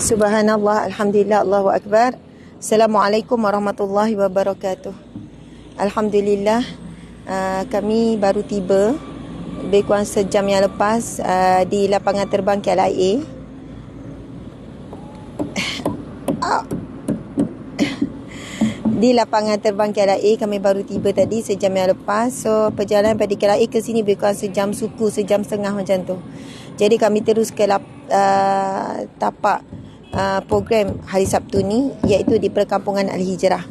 Subhanallah, Alhamdulillah, Allahu Akbar. Assalamualaikum warahmatullahi wabarakatuh. Alhamdulillah, kami baru tiba lebih kurang sejam yang lepas di lapangan terbang KLIA. Di lapangan terbang KLIA kami baru tiba tadi sejam yang lepas. So perjalanan dari KLIA ke sini lebih kurang sejam suku, sejam setengah macam tu. Jadi kami terus ke tapak program hari Sabtu ni, iaitu di perkampungan Al-Hijrah.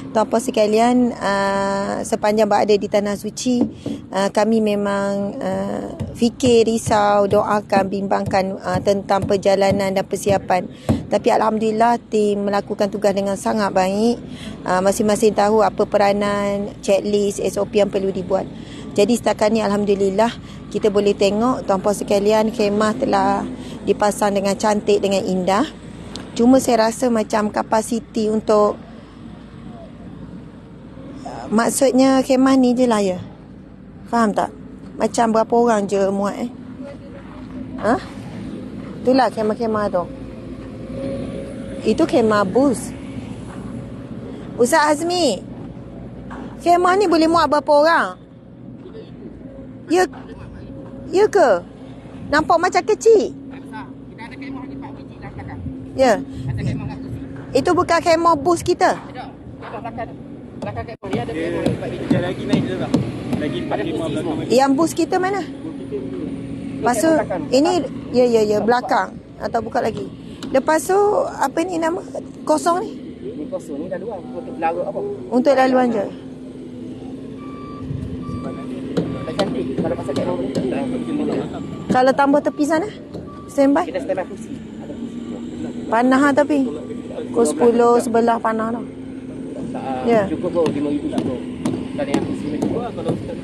Tuan-puan sekalian, sepanjang berada di Tanah Suci, kami memang fikir, risau, doakan, bimbangkan tentang perjalanan dan persiapan. Tapi Alhamdulillah, tim melakukan tugas dengan sangat baik. Masing-masing tahu apa peranan, checklist, SOP yang perlu dibuat. Jadi setakat ni Alhamdulillah, kita boleh tengok tuan-puan sekalian, khemah telah dipasang dengan cantik, dengan indah. Cuma saya rasa macam kapasiti untuk, maksudnya khemah ni je lah ya. Faham tak? Macam berapa orang je muat Itulah khemah-khemah tu. Itu khemah bus. Ustaz Azmi, khemah ni boleh muat berapa orang? Ya ke? Nampak macam kecil. Kita ada khemah lagi 4 biji kat belakang. Ya. Ada khemah kat kursi. Itu bukan khemah bus kita. Ada. Kat belakang. Belakang khemah ni ada khemah lagi 4 biji. Dia lagi naik je tak? Lagi 4 khemah belakang. Yang bus kita mana? Lepas tu ini ya belakang atau buka lagi. Lepas tu apa ni nama kosong ni? Ni kosong ni dah luar untuk lalu apa? Untuk laluan je. Tak cantik kalau pasal khemah ni. Kalau tambah tepi sana? Standby? Kita standby kursi. Ada kursi. Panah lah tapi. Pukul 10 sebelah panah dah. Ya. Cukup kau 5,000 cukup. Dan yang kursi ni juga kalau kita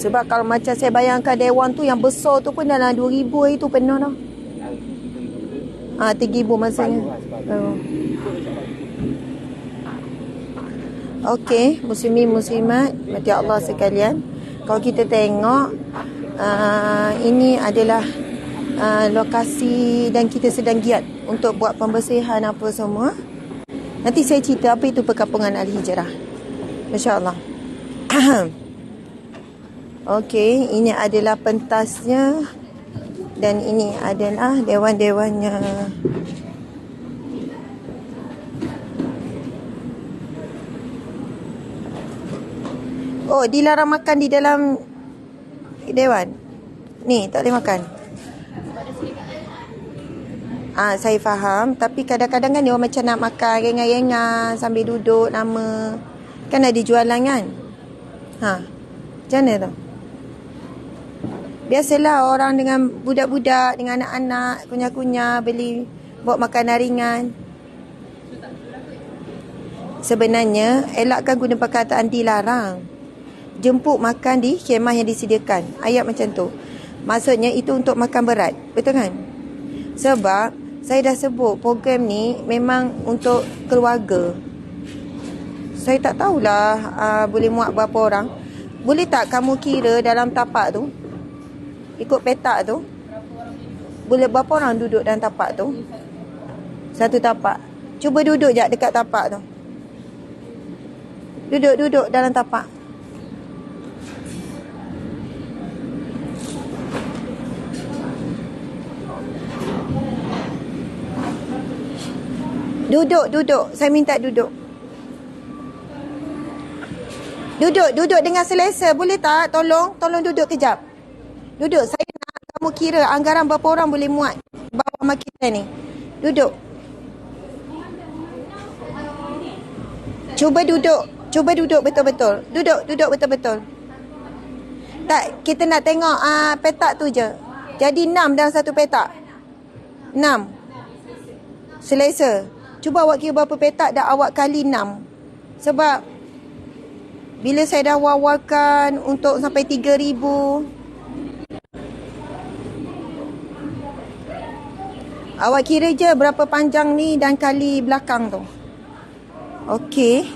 Sebab kalau macam saya bayangkan dewan tu yang besar tu pun dalam 2,000 hari tu penuh dah. 3,000 masanya. Okey, muslimin muslimat, mati Allah sekalian. Kalau kita tengok, ini adalah lokasi dan kita sedang giat untuk buat pembersihan apa semua. Nanti saya cerita apa itu perkampungan Al-Hijrah. Masya Allah. Okey, ini adalah pentasnya dan ini adalah dewan-dewannya. Oh, dilarang makan di dalam dewan. Ni, tak boleh makan. Saya faham. Tapi kadang-kadang kan dia orang macam nak makan rengan-rengan sambil duduk nama. Kan ada jualan kan? Macam mana tu? Biasalah orang dengan budak-budak, dengan anak-anak, kunyah-kunyah beli buat makanan ringan. Sebenarnya, elakkan guna perkataan dilarang. Jemput makan di khemah yang disediakan. Ayat macam tu. Maksudnya itu untuk makan berat. Betul kan? Sebab saya dah sebut program ni memang untuk keluarga. Saya tak tahulah boleh muat berapa orang. Boleh tak kamu kira dalam tapak tu, ikut petak tu, boleh berapa orang duduk dalam tapak tu? Satu tapak. Cuba duduk je dekat tapak tu. Duduk dalam tapak. Duduk. Saya minta duduk. Duduk dengan selesa. Boleh tak? Tolong duduk kejap. Duduk. Saya nak kamu kira anggaran berapa orang boleh muat bawah mak kita ni. Duduk. Cuba duduk betul-betul. Duduk betul-betul. Tak, kita nak tengok petak tu je. Jadi 6 dalam satu petak. 6. Selesa. Cuba awak kira berapa petak dah awak kali 6. Sebab bila saya dah war-warkan untuk sampai 3,000, awak kira je berapa panjang ni dan kali belakang tu. Okey,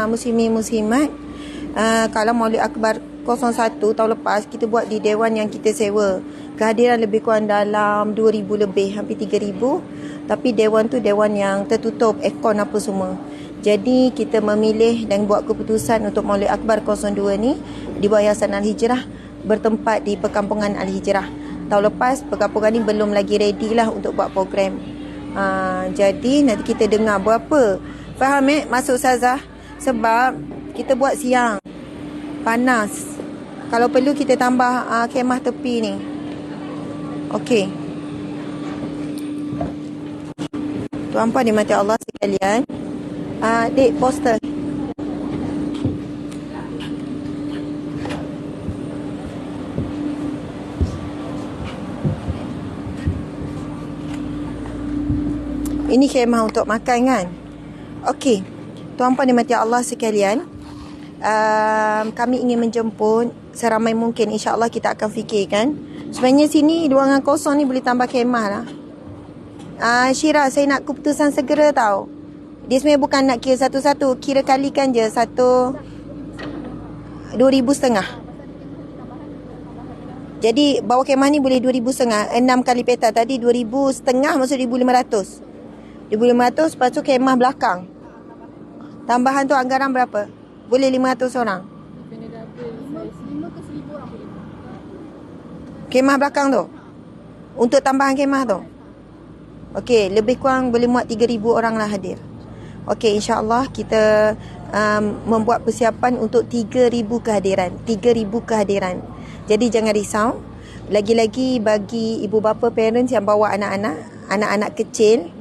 muslimin muslimat, kalau Maulid Akbar 01 tahun lepas, kita buat di dewan yang kita sewa. Kehadiran lebih kurang dalam 2,000 lebih, hampir 3,000. Tapi dewan tu dewan yang tertutup, aircon apa semua. Jadi kita memilih dan buat keputusan untuk Maulid Akbar 02 ni di bawah Yayasan Al-Hijrah, bertempat di Perkampungan Al-Hijrah. Tahun lepas perkampungan ni belum lagi ready lah untuk buat program. Jadi nanti kita dengar berapa. Faham masuk Ustazah? Sebab kita buat siang, panas. Kalau perlu kita tambah kemah tepi ni. Okey. Tuan-puan dimati Allah sekalian. Dek, poster. Ini khemah untuk makan kan? Okey. Tuan-puan dimati Allah sekalian. Kami ingin menjemput seramai mungkin. InsyaAllah kita akan fikirkan. Sebenarnya sini ruangan kosong ni boleh tambah khemah lah. Syirah, saya nak keputusan segera tau. Dia sebenarnya bukan nak kira satu-satu. Kira kalikan je. 2,500. Jadi bawah khemah ni boleh 2,500. 6 kali peta. Tadi 2,500 maksud 1,500. 1,500, lepas tu khemah belakang. Tambahan tu anggaran berapa? Boleh 500 orang. Khemah belakang tu. Untuk tambahan khemah tu. Okey, lebih kurang boleh muat 3,000 orang lah hadir. Okey, insya-Allah kita membuat persiapan untuk 3,000 kehadiran. 3,000 kehadiran. Jadi jangan risau. Lagi-lagi bagi ibu bapa parents yang bawa anak-anak kecil,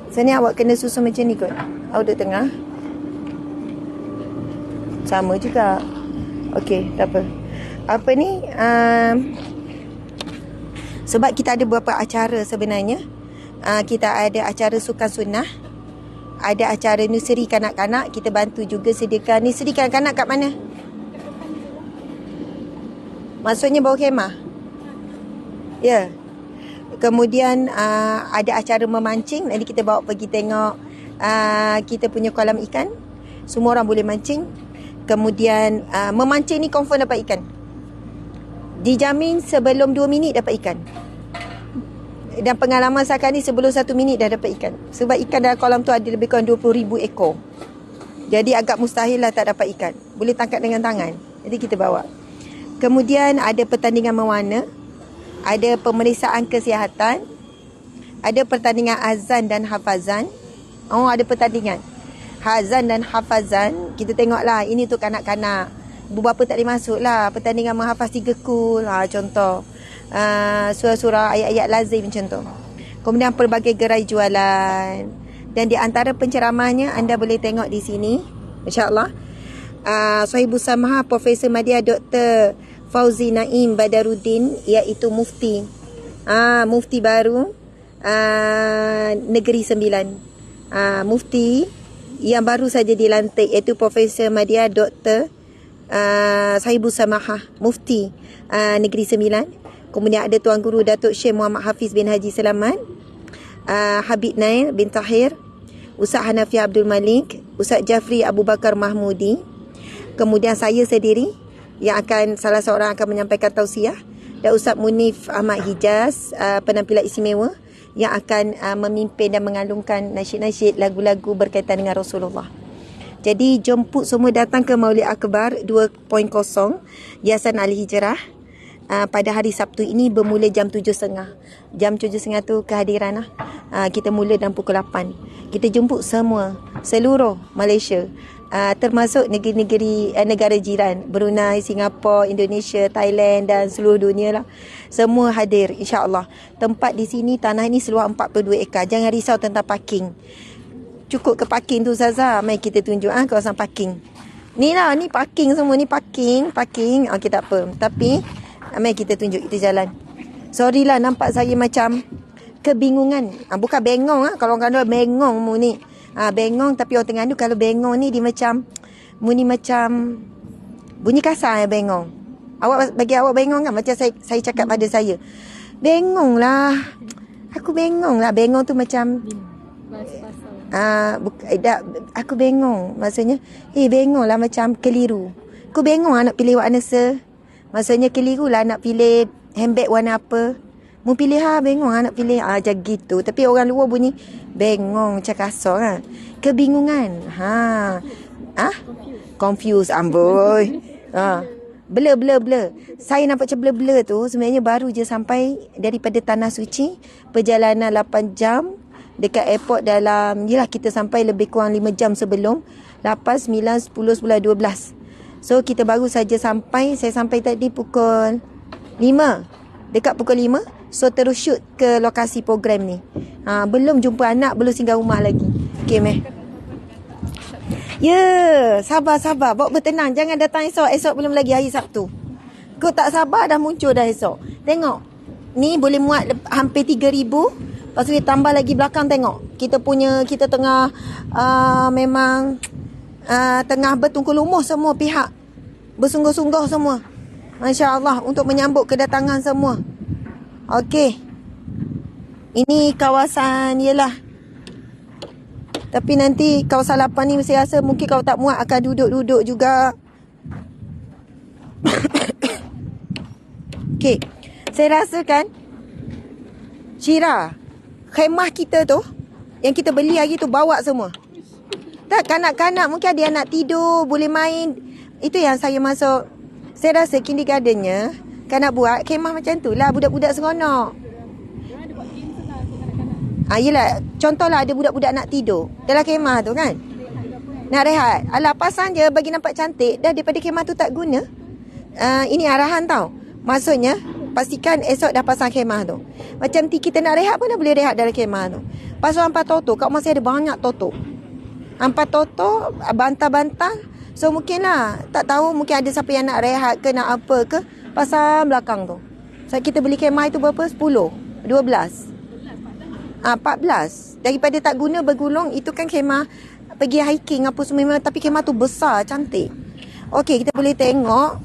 sebenarnya awak kena susun macam ni kot. Awak duduk tengah. Sama juga. Okey, tak apa. Apa ni? Sebab kita ada beberapa acara sebenarnya. Kita ada acara sukan sunnah. Ada acara nursery kanak-kanak. Kita bantu juga sediakan. Nursery kanak-kanak kat mana? Maksudnya bawah khemah? Ya. Kemudian ada acara memancing. Nanti kita bawa pergi tengok kita punya kolam ikan. Semua orang boleh mancing. Kemudian memancing ni confirm dapat ikan. Dijamin sebelum 2 minit dapat ikan. Dan pengalaman saya ni sebelum 1 minit dah dapat ikan. Sebab ikan dalam kolam tu ada lebih kurang 20,000 ekor. Jadi agak mustahil lah tak dapat ikan. Boleh tangkap dengan tangan. Jadi kita bawa. Kemudian ada pertandingan mewarna. Ada pemeriksaan kesihatan. Ada pertandingan azan dan hafazan. Ada pertandingan azan dan hafazan. Kita tengoklah. Ini tu kanak-kanak. Ibu bapa tak boleh masuk lah. Pertandingan menghafaz 3 kul. Contoh. Surah-surah ayat-ayat lazim macam tu. Kemudian pelbagai gerai jualan. Dan di antara penceramahnya anda boleh tengok di sini. InsyaAllah. Sahibus Samahah Profesor Madya Dr. Fauzi Naim Badaruddin, iaitu mufti. Mufti baru Negeri Sembilan. Mufti yang baru saja dilantik, iaitu Profesor Madya Dr. Sahibus Samahah Mufti Negeri Sembilan. Kemudian ada Tuan Guru Datuk Syekh Muhammad Hafiz bin Haji Selamat, Habib Nail bin Tahir, Ustaz Hanafi Abdul Malik, Ustaz Jafri Abu Bakar Mahmudi. Kemudian saya sendiri yang akan salah seorang akan menyampaikan tausiah, dan Ustaz Munif Ahmad Hijaz, penampilan istimewa yang akan memimpin dan mengalungkan nasyid-nasyid lagu-lagu berkaitan dengan Rasulullah. Jadi jemput semua datang ke Maulid Akbar 2.0 Yayasan Al-Hijrah pada hari Sabtu ini bermula jam 7.30. Jam 7.30 tu kehadiran lah. Kita mula dalam pukul 8. Kita jemput semua, seluruh Malaysia, termasuk negeri-negeri negara jiran, Brunei, Singapura, Indonesia, Thailand dan seluruh dunia lah. Semua hadir insya-Allah. Tempat di sini, tanah ini seluas 42 ekar. Jangan risau tentang parking. Cukup ke parking tu Zaza. Mari kita tunjuk kawasan parking. Ni lah, ni parking semua. Ni parking. Okey, tak apa. Tapi mari kita tunjuk, kita jalan. Sorry lah nampak saya macam kebingungan. Bukan bengong kalau orang kata bengong mu ni. Bengong, tapi orang Terengganu kalau bengong ni dia macam muni macam bunyi kasar ya bengong. Bagi awak bengong kan macam saya cakap pada saya. Bengong lah. Aku bengong lah. Bengong tu macam Aku bengong. Maksudnya, bengong lah macam keliru. Aku bengong nak pilih warna maksudnya keliru lah nak pilih handbag warna apa. Mu pilih bengong nak pilih. Macam gitu. Tapi orang luar bunyi bengong macam kasar kan. Kebingungan. Confused. Amboi. Blur. Saya nampak macam blur tu sebenarnya baru je sampai daripada Tanah Suci. Perjalanan 8 jam. Dekat airport dalam, yelah kita sampai lebih kurang 5 jam sebelum. 8, 9, 10, 11, 12. So kita baru saja sampai. Saya sampai tadi pukul 5. Dekat pukul 5. So terus shoot ke lokasi program ni. Belum jumpa anak, belum singgah rumah lagi. Okay meh. Sabar. Bawa bertenang. Jangan datang esok. Esok belum lagi hari Sabtu. Kau tak sabar dah muncul dah esok. Tengok. Ni boleh muat hampir 3,000. Lepas tu dia tambah lagi belakang tengok. Kita tengah memang tengah bertungku lumuh semua pihak. Bersungguh-sungguh semua. Masya Allah untuk menyambut kedatangan semua. Okey. Ini kawasan yelah. Tapi nanti kawasan 8 ni saya rasa mungkin kalau tak muat akan duduk-duduk juga. Okey. Saya rasa kan Syira, khemah kita tu yang kita beli hari tu bawa semua. Tak, kanak-kanak mungkin ada yang nak tidur, boleh main. Itu yang saya masuk. Saya rasa kindergartennya kan nak buat khemah macam tu lah, budak-budak seronok. Yelah, contohlah ada budak-budak nak tidur dalam khemah tu kan. Nak rehat. Alah, pasang je bagi nampak cantik. Dah daripada khemah tu tak guna. Ini arahan tau. Maksudnya, pastikan esok dah pasang khemah tu. Macam kita nak rehat pun dah boleh rehat dalam khemah tu. Pasal ampat toto, kat rumah saya ada banyak toto. Ampat toto, bantal-bantal. So mungkin lah, tak tahu mungkin ada siapa yang nak rehat ke nak apa ke. Pasal belakang tu. So kita beli khemah itu berapa? 10? 12? 14. Daripada tak guna bergulung, itu kan khemah pergi hiking apa semua. Tapi khemah tu besar, cantik. Okey, kita boleh tengok.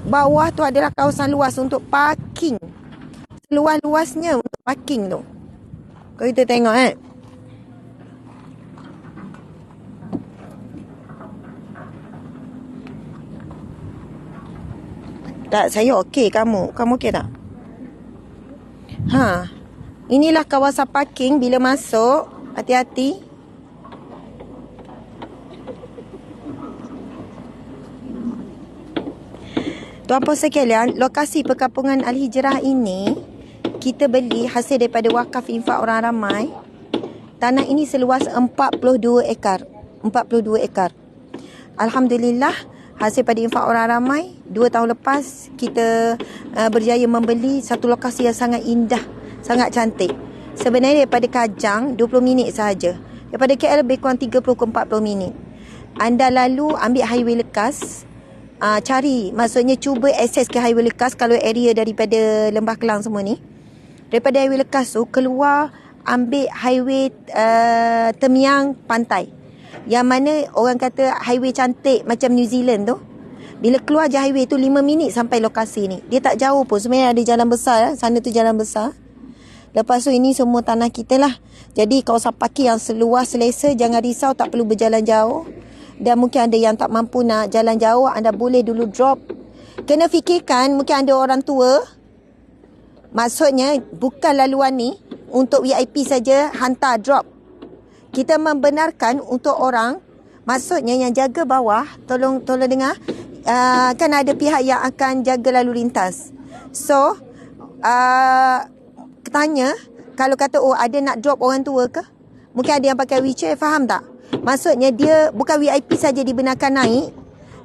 Bawah tu adalah kawasan luas untuk parking. Luas-luasnya untuk parking tu. Kalau kita tengok Tak, saya okey. Kamu okey tak? Inilah kawasan parking bila masuk. Hati-hati. Tuan-puan sekalian, lokasi perkampungan Al-Hijrah ini kita beli hasil daripada wakaf infak orang ramai. Tanah ini seluas 42 ekar. 42 ekar. Alhamdulillah, hasil pada infak orang ramai. 2 tahun lepas kita berjaya membeli satu lokasi yang sangat indah, sangat cantik. Sebenarnya daripada Kajang 20 minit sahaja. Daripada KL lebih kurang 30 ke 40 minit. Anda lalu ambil highway lekas. Cari, maksudnya cuba akses ke highway lekas kalau area daripada Lembah Kelang semua ni. Daripada highway lekas tu keluar ambil highway Temiang Pantai. Yang mana orang kata highway cantik macam New Zealand tu. Bila keluar je highway tu 5 minit sampai lokasi ni. Dia tak jauh pun. Sebenarnya ada jalan besar. Sana tu jalan besar. Lepas tu ini semua tanah kita lah. Jadi kawasan parking yang seluas selesa. Jangan risau, tak perlu berjalan jauh. Dan mungkin ada yang tak mampu nak jalan jauh, anda boleh dulu drop. Kena fikirkan mungkin ada orang tua. Maksudnya bukan laluan ni untuk VIP saja hantar drop. Kita membenarkan untuk orang, maksudnya yang jaga bawah, tolong dengar. Kan ada pihak yang akan jaga lalu lintas. So, tanya, kalau kata ada nak drop orang tua ke? Mungkin ada yang pakai wheelchair, faham tak? Maksudnya dia bukan VIP saja dibenarkan naik.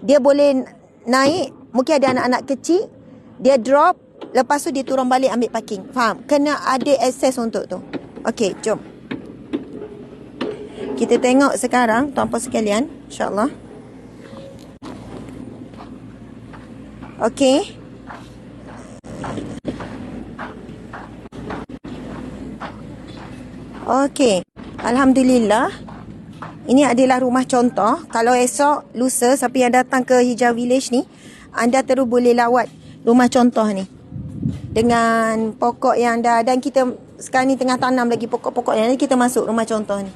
Dia boleh naik. Mungkin ada anak-anak kecil. Dia drop. Lepas tu dia turun balik ambil parking. Faham? Kena ada akses untuk tu. Okey, jom. Kita tengok sekarang, tuan-puan sekalian. InsyaAllah. Okey. Okey. Alhamdulillah. Ini adalah rumah contoh. Kalau esok, lusa, siapa yang datang ke Hijau Village ni, anda terus boleh lawat rumah contoh ni. Dengan pokok yang dah, dan kita sekarang ni tengah tanam lagi pokok-pokok yang ni, kita masuk rumah contoh ni.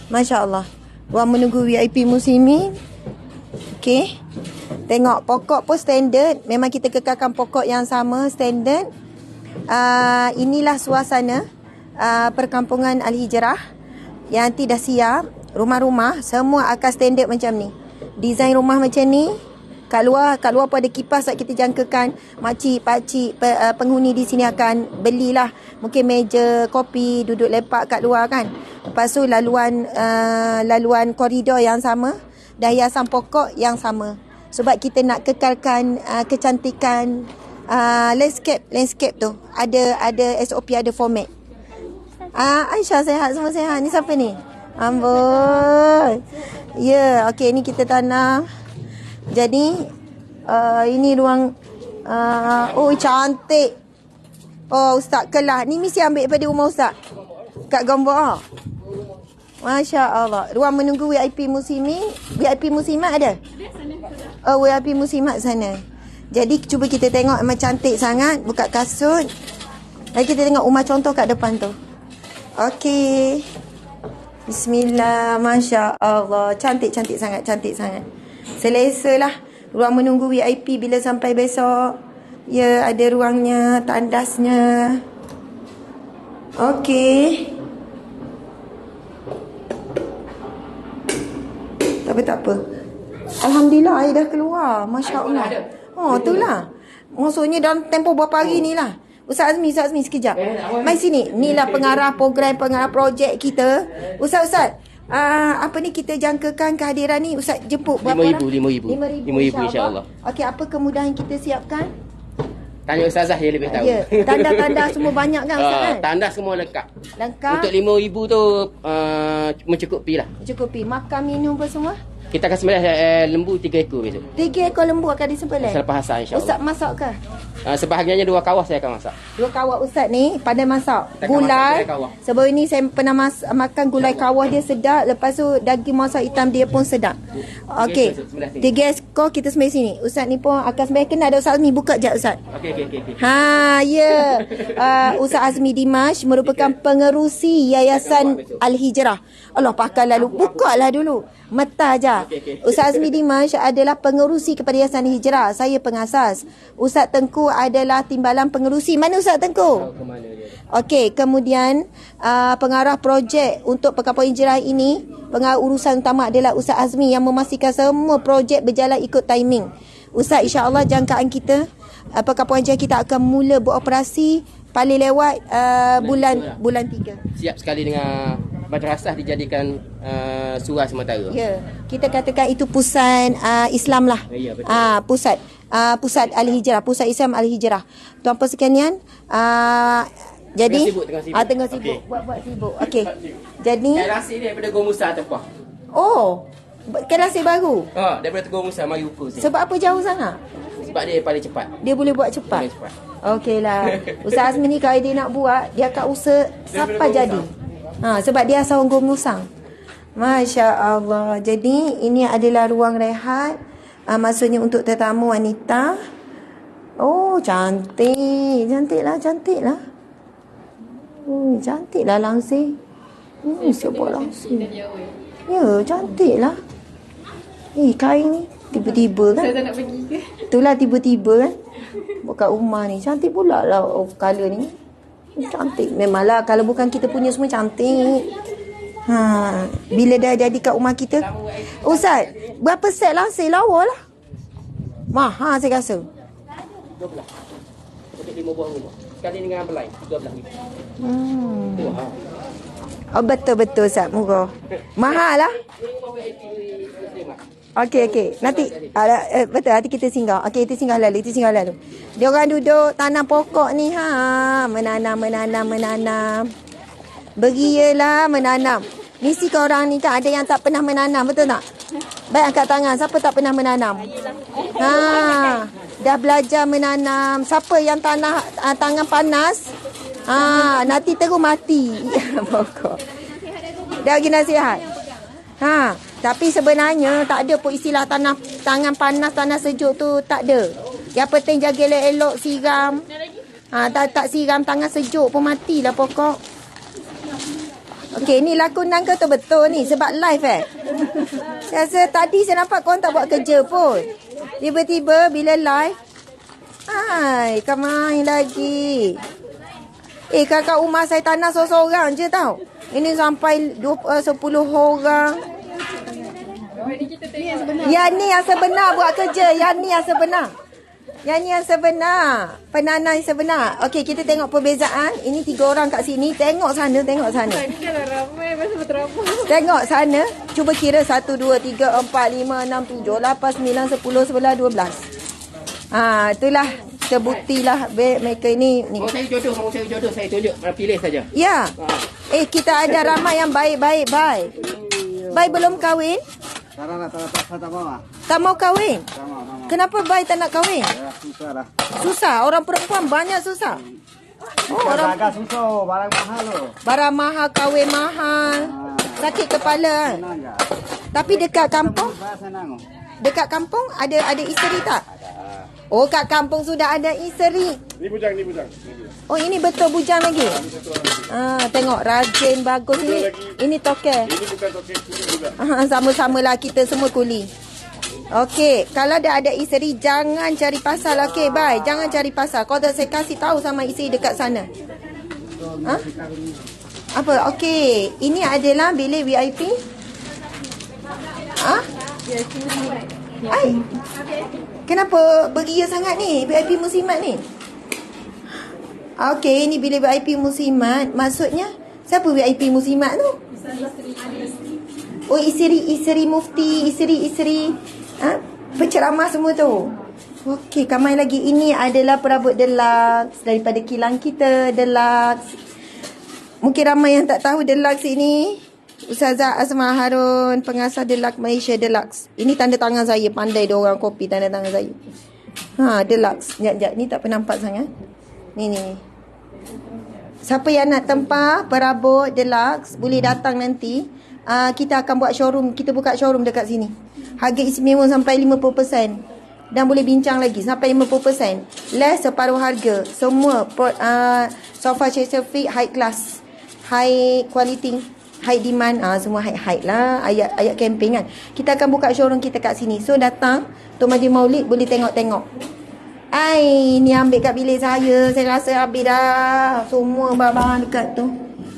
Masya Allah. Ruang menunggu VIP muslimin. Okey. Tengok pokok pun standard. Memang kita kekalkan pokok yang sama standard. Inilah suasana perkampungan Al-Hijrah yang nanti dah siap. Rumah-rumah semua akan standard macam ni. Desain rumah macam ni. Kat luar pun ada kipas tak kita jangkakan. Makcik, pakcik, penghuni di sini akan belilah mungkin meja kopi, duduk lepak kat luar kan. Lepas tu laluan koridor yang sama dan hiasan pokok yang sama. Sebab kita nak kekalkan kecantikan landscape tu. Ada SOP, ada format. Aisyah sihat, semua sihat. Ni siapa ni? Amboi. Ya, okey, ni kita tanam. Jadi ini ruang cantik. Oh, Ustaz kelas. Ni mesti ambil daripada rumah Ustaz. Kat gambar. Masya Allah. Ruang menunggu VIP muslimin. VIP muslimat ada? Oh, VIP muslimat sana. Jadi cuba kita tengok, memang cantik sangat. Buka kasut. Lagi kita tengok rumah contoh kat depan tu. Okey. Bismillah. Masya Allah. Cantik sangat. Cantik sangat. Selesa lah. Ruang menunggu VIP bila sampai besok. Ya, ada ruangnya, tandasnya. Okey. Tak apa. Alhamdulillah, air dah keluar. Masya Allah. Oh, itulah. Maksudnya dalam tempoh berapa hari ni lah. Ustaz Azmi, sekejap. Mari sini. Inilah pengarah projek kita. Ustaz. Apa ni kita jangkakan kehadiran ni Ustaz jemput berapa orang? 5,000 insya-Allah. Okey, apa kemudahan kita siapkan? Tanya Ustazah dia lebih tahu. Ya, tanda-tanda semua banyak kan Ustaz kan? Tanda semua lengkap. Lengkap. Untuk 5,000 tu mencukupi lah. Mencukupi. Makan minum apa semua? Kita akan sembelih lembu 3 ekor besok. 3 ekor lembu akan disembelih. Selepas asar insya-Allah. Ustaz masak ke? Sebahagiannya 2 kawah saya akan masak. 2 kawah Ustaz ni pandai masak. Kita akan masak Gulai. gulai kawah. Sebelum ni saya pernah makan gulai kawah, dia sedap. Lepas tu daging masak hitam dia pun sedap. Okey. 3 ekor kita sembelih sini. Ustaz ni pun akan sembelih. Kena ada Ustaz Azmi, buka jap Ustaz. Okey. Ya. Ustaz Azmi Dimash merupakan pengerusi Yayasan Al-Hijrah. Allah, pakai lalu. Bukalah dulu. Meta je. Ustaz Azmi Dimash adalah pengerusi kepada Yayasan Al-Hijrah. Saya pengasas. Ustaz Tengku adalah timbalan pengerusi. Mana Ustaz Tengku? Okey, kemudian pengarah projek untuk perkampungan Hijrah ini, pengarah urusan utama adalah Ustaz Azmi yang memastikan semua projek berjalan ikut timing. Ustaz, insya-Allah jangkaan kita perkampungan Hijrah kita akan mula beroperasi paling lewat bulan 3. Siap sekali dengan madrasah dijadikan surah sementara. Ya, kita katakan itu pusat Islam lah. Ya, betul. Pusat Al-Hijrah, pusat Islam Al-Hijrah. Tuan-puan sekalian, jadi tengah sibuk. Okay. Buat sibuk. Okey. Jadi Kelasi ni daripada Gua Musa tempah. oh, kelasi baru. Daripada Gua Musa mari ukur sini. Sebab apa jauh sangat? Sebab dia paling cepat. Dia boleh buat cepat. Paling cepat. Okeylah. Ustaz Azmi ni kalau dia nak buat, dia akan usaha sampai jadi. Sebab dia asal orang Gomusang. Masya Allah. Jadi ini adalah ruang rehat. Maksudnya untuk tetamu wanita. Oh, cantik. Cantiklah. Cantiklah langsir. Siapa langsir? Ya, cantiklah. Kain ni tiba-tiba kan. Saya tak nak pergi ke? Itulah tiba-tiba kan. Buat kat rumah ni. Cantik pula lah color ni. Cantik. Memanglah kalau bukan kita punya semua cantik. Bila dah jadi kat rumah kita. Ustaz, berapa set langsir lawa lah? Mahal saya rasa. 12. Untuk 5 buah rumah. Sekali dengan belai 12 ni. Wah. Oh, betul Ustaz, murah. Mahal lah. Okey. Nanti betul, nanti kita singgah. Okey, kita singgah lalu. Dia orang duduk tanam pokok ni menanam. Beriyalah menanam. Mesti korang ni kan ada yang tak pernah menanam, betul tak? Baik angkat tangan, siapa tak pernah menanam? Dah belajar menanam. Siapa yang tangan panas? Nanti terus mati. Pokok. Dah bagi nasihat. Tapi sebenarnya tak ada pun istilah tangan panas, tanah sejuk tu tak ada. Yang penting jaga elok-elok, siram. Tak siram tangan sejuk pun matilah pokok. Okey, ni lakonan ke tu betul ni sebab live Saya rasa tadi saya nampak korang tak buat kerja pun. Tiba-tiba bila live, hai, kau main lagi. Kakak rumah saya tanah seorang je tau. Ini sampai 10 orang. Yang ni yang sebenar buat kerja. Yang ni yang sebenar. Yang ni yang sebenar. Penanai sebenar. Okey, kita tengok perbezaan. Ini 3 orang kat sini. Tengok sana, tengok sana. Tengok sana. Cuba kira 1, 2, 3, 4, 5, 6, 7, 8, 9, 10, 11, 12. Itulah. Terbuktilah mereka ini. Mau saya jodoh, saya tunjuk. Pilih saja. Ya. Kita ada ramai yang baik-baik. Bye. Bye belum kahwin? Tak mau kahwin? Kenapa Bai tak nak kahwin? Susah lah. Susah? Orang perempuan banyak susah. Orang agak susah, barang mahal loh. barang mahal, kahwin mahal. Sakit kepala. Tapi dekat kampung? Senang. Dekat kampung ada isteri tak? Oh, kat kampung sudah ada isteri. Ni bujang. Oh, ini betul bujang lagi? Tengok rajin, bagus. Ini toke. Ini bukan tokek kuli juga. Sama-sama lah kita semua kuli. Okey, kalau dah ada isteri jangan cari pasal. Okey, bye. Jangan cari pasal. Kau dah saya kasih tahu sama isteri dekat sana. Apa? Okey, ini adalah bilik VIP. Ai. Kenapa beria sangat ni VIP muslimat ni? Okey, ini bilik VIP muslimat. Maksudnya siapa VIP muslimat tu? Oh, isteri mufti, isteri penceramah semua tu. Okey, kamai lagi. Ini adalah perabot deluxe daripada kilang kita, deluxe. Mungkin ramai yang tak tahu deluxe ini. Ustazah Asma Harun, pengasas Deluxe Malaysia Deluxe. Ini tanda tangan saya, pandai dia orang kopi tanda tangan saya. Deluxe. Sekejap, ni tak pernah nampak sangat. Ni. Siapa yang nak tempah perabot Deluxe boleh datang nanti. Kita akan buat showroom. Kita buka showroom dekat sini. Harga istimewa sampai 50%. Dan boleh bincang lagi sampai 50%. Less separuh harga. Semua sofa Chesterfield high class, high quality, high demand. Semua high lah. Ayat camping kan. Kita akan buka showroom kita kat sini. So datang Tok Majlis Maulid boleh tengok-tengok. Ni ambil kat bilik saya. Saya rasa habis dah semua barang-barang dekat tu.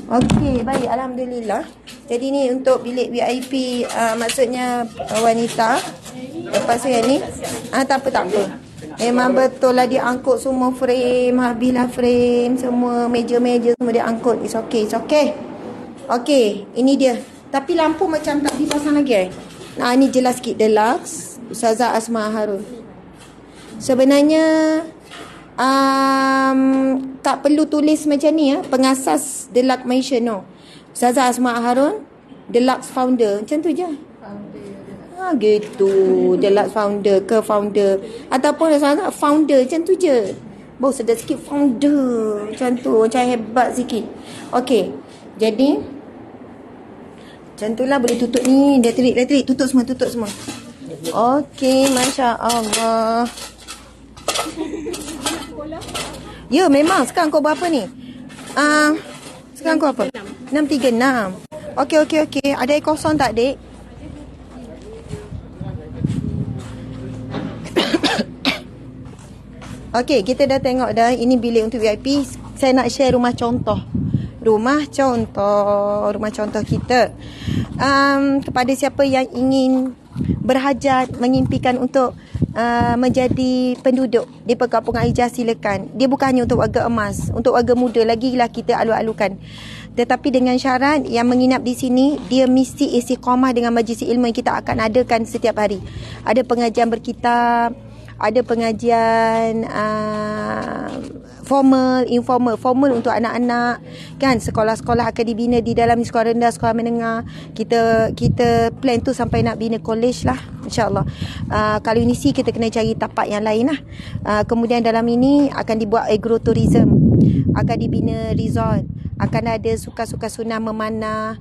Okey, baik, alhamdulillah. Jadi ni untuk bilik VIP, maksudnya wanita. Lepas tu yang ni tak apa. Memang betul lah dia angkut semua frame. Habislah frame. Semua meja-meja semua dia angkut. It's okay. Okey, ini dia. Tapi lampu macam tak dipasang lagi. Ni jelas sikit Deluxe Ustazah Asma Harun. Sebenarnya tak perlu tulis macam ni pengasas Deluxe Malaysia, no. Ustazah Asma Harun, Deluxe founder. Macam tu je. Gitu. Deluxe founder ke founder ataupun Ustazah founder, macam tu je. Baru sedap sikit founder. Macam tu, macam hebat sikit. Okey. Jadi macam tu lah, boleh tutup ni. Elektrik. Tutup semua. Okey, Masya Allah. Ya, memang. Sekarang kau berapa ni? Sekarang kau apa? 636. Okey. Ada air kosong tak, dek? Okey, kita dah tengok dah. Ini bilik untuk VIP. Saya nak share rumah contoh kita. Kepada siapa yang ingin berhajat, mengimpikan untuk menjadi penduduk di Perkampungan Hijaz, silakan. Dia bukan hanya untuk warga emas, untuk warga muda lagilah kita alu-alukan. Tetapi dengan syarat yang menginap di sini, dia mesti istiqamah dengan majlis ilmu yang kita akan adakan setiap hari. Ada pengajian berkitab, ada pengajian formal, informal. Formal untuk anak-anak kan, sekolah-sekolah akan dibina di dalam sekolah rendah, sekolah menengah. Kita plan tu sampai nak bina college lah. InsyaAllah. Kalau ini C, kita kena cari tapak yang lain lah. Kemudian dalam ini akan dibuat agrotourism, akan dibina resort, akan ada suka-suka sunah memanah,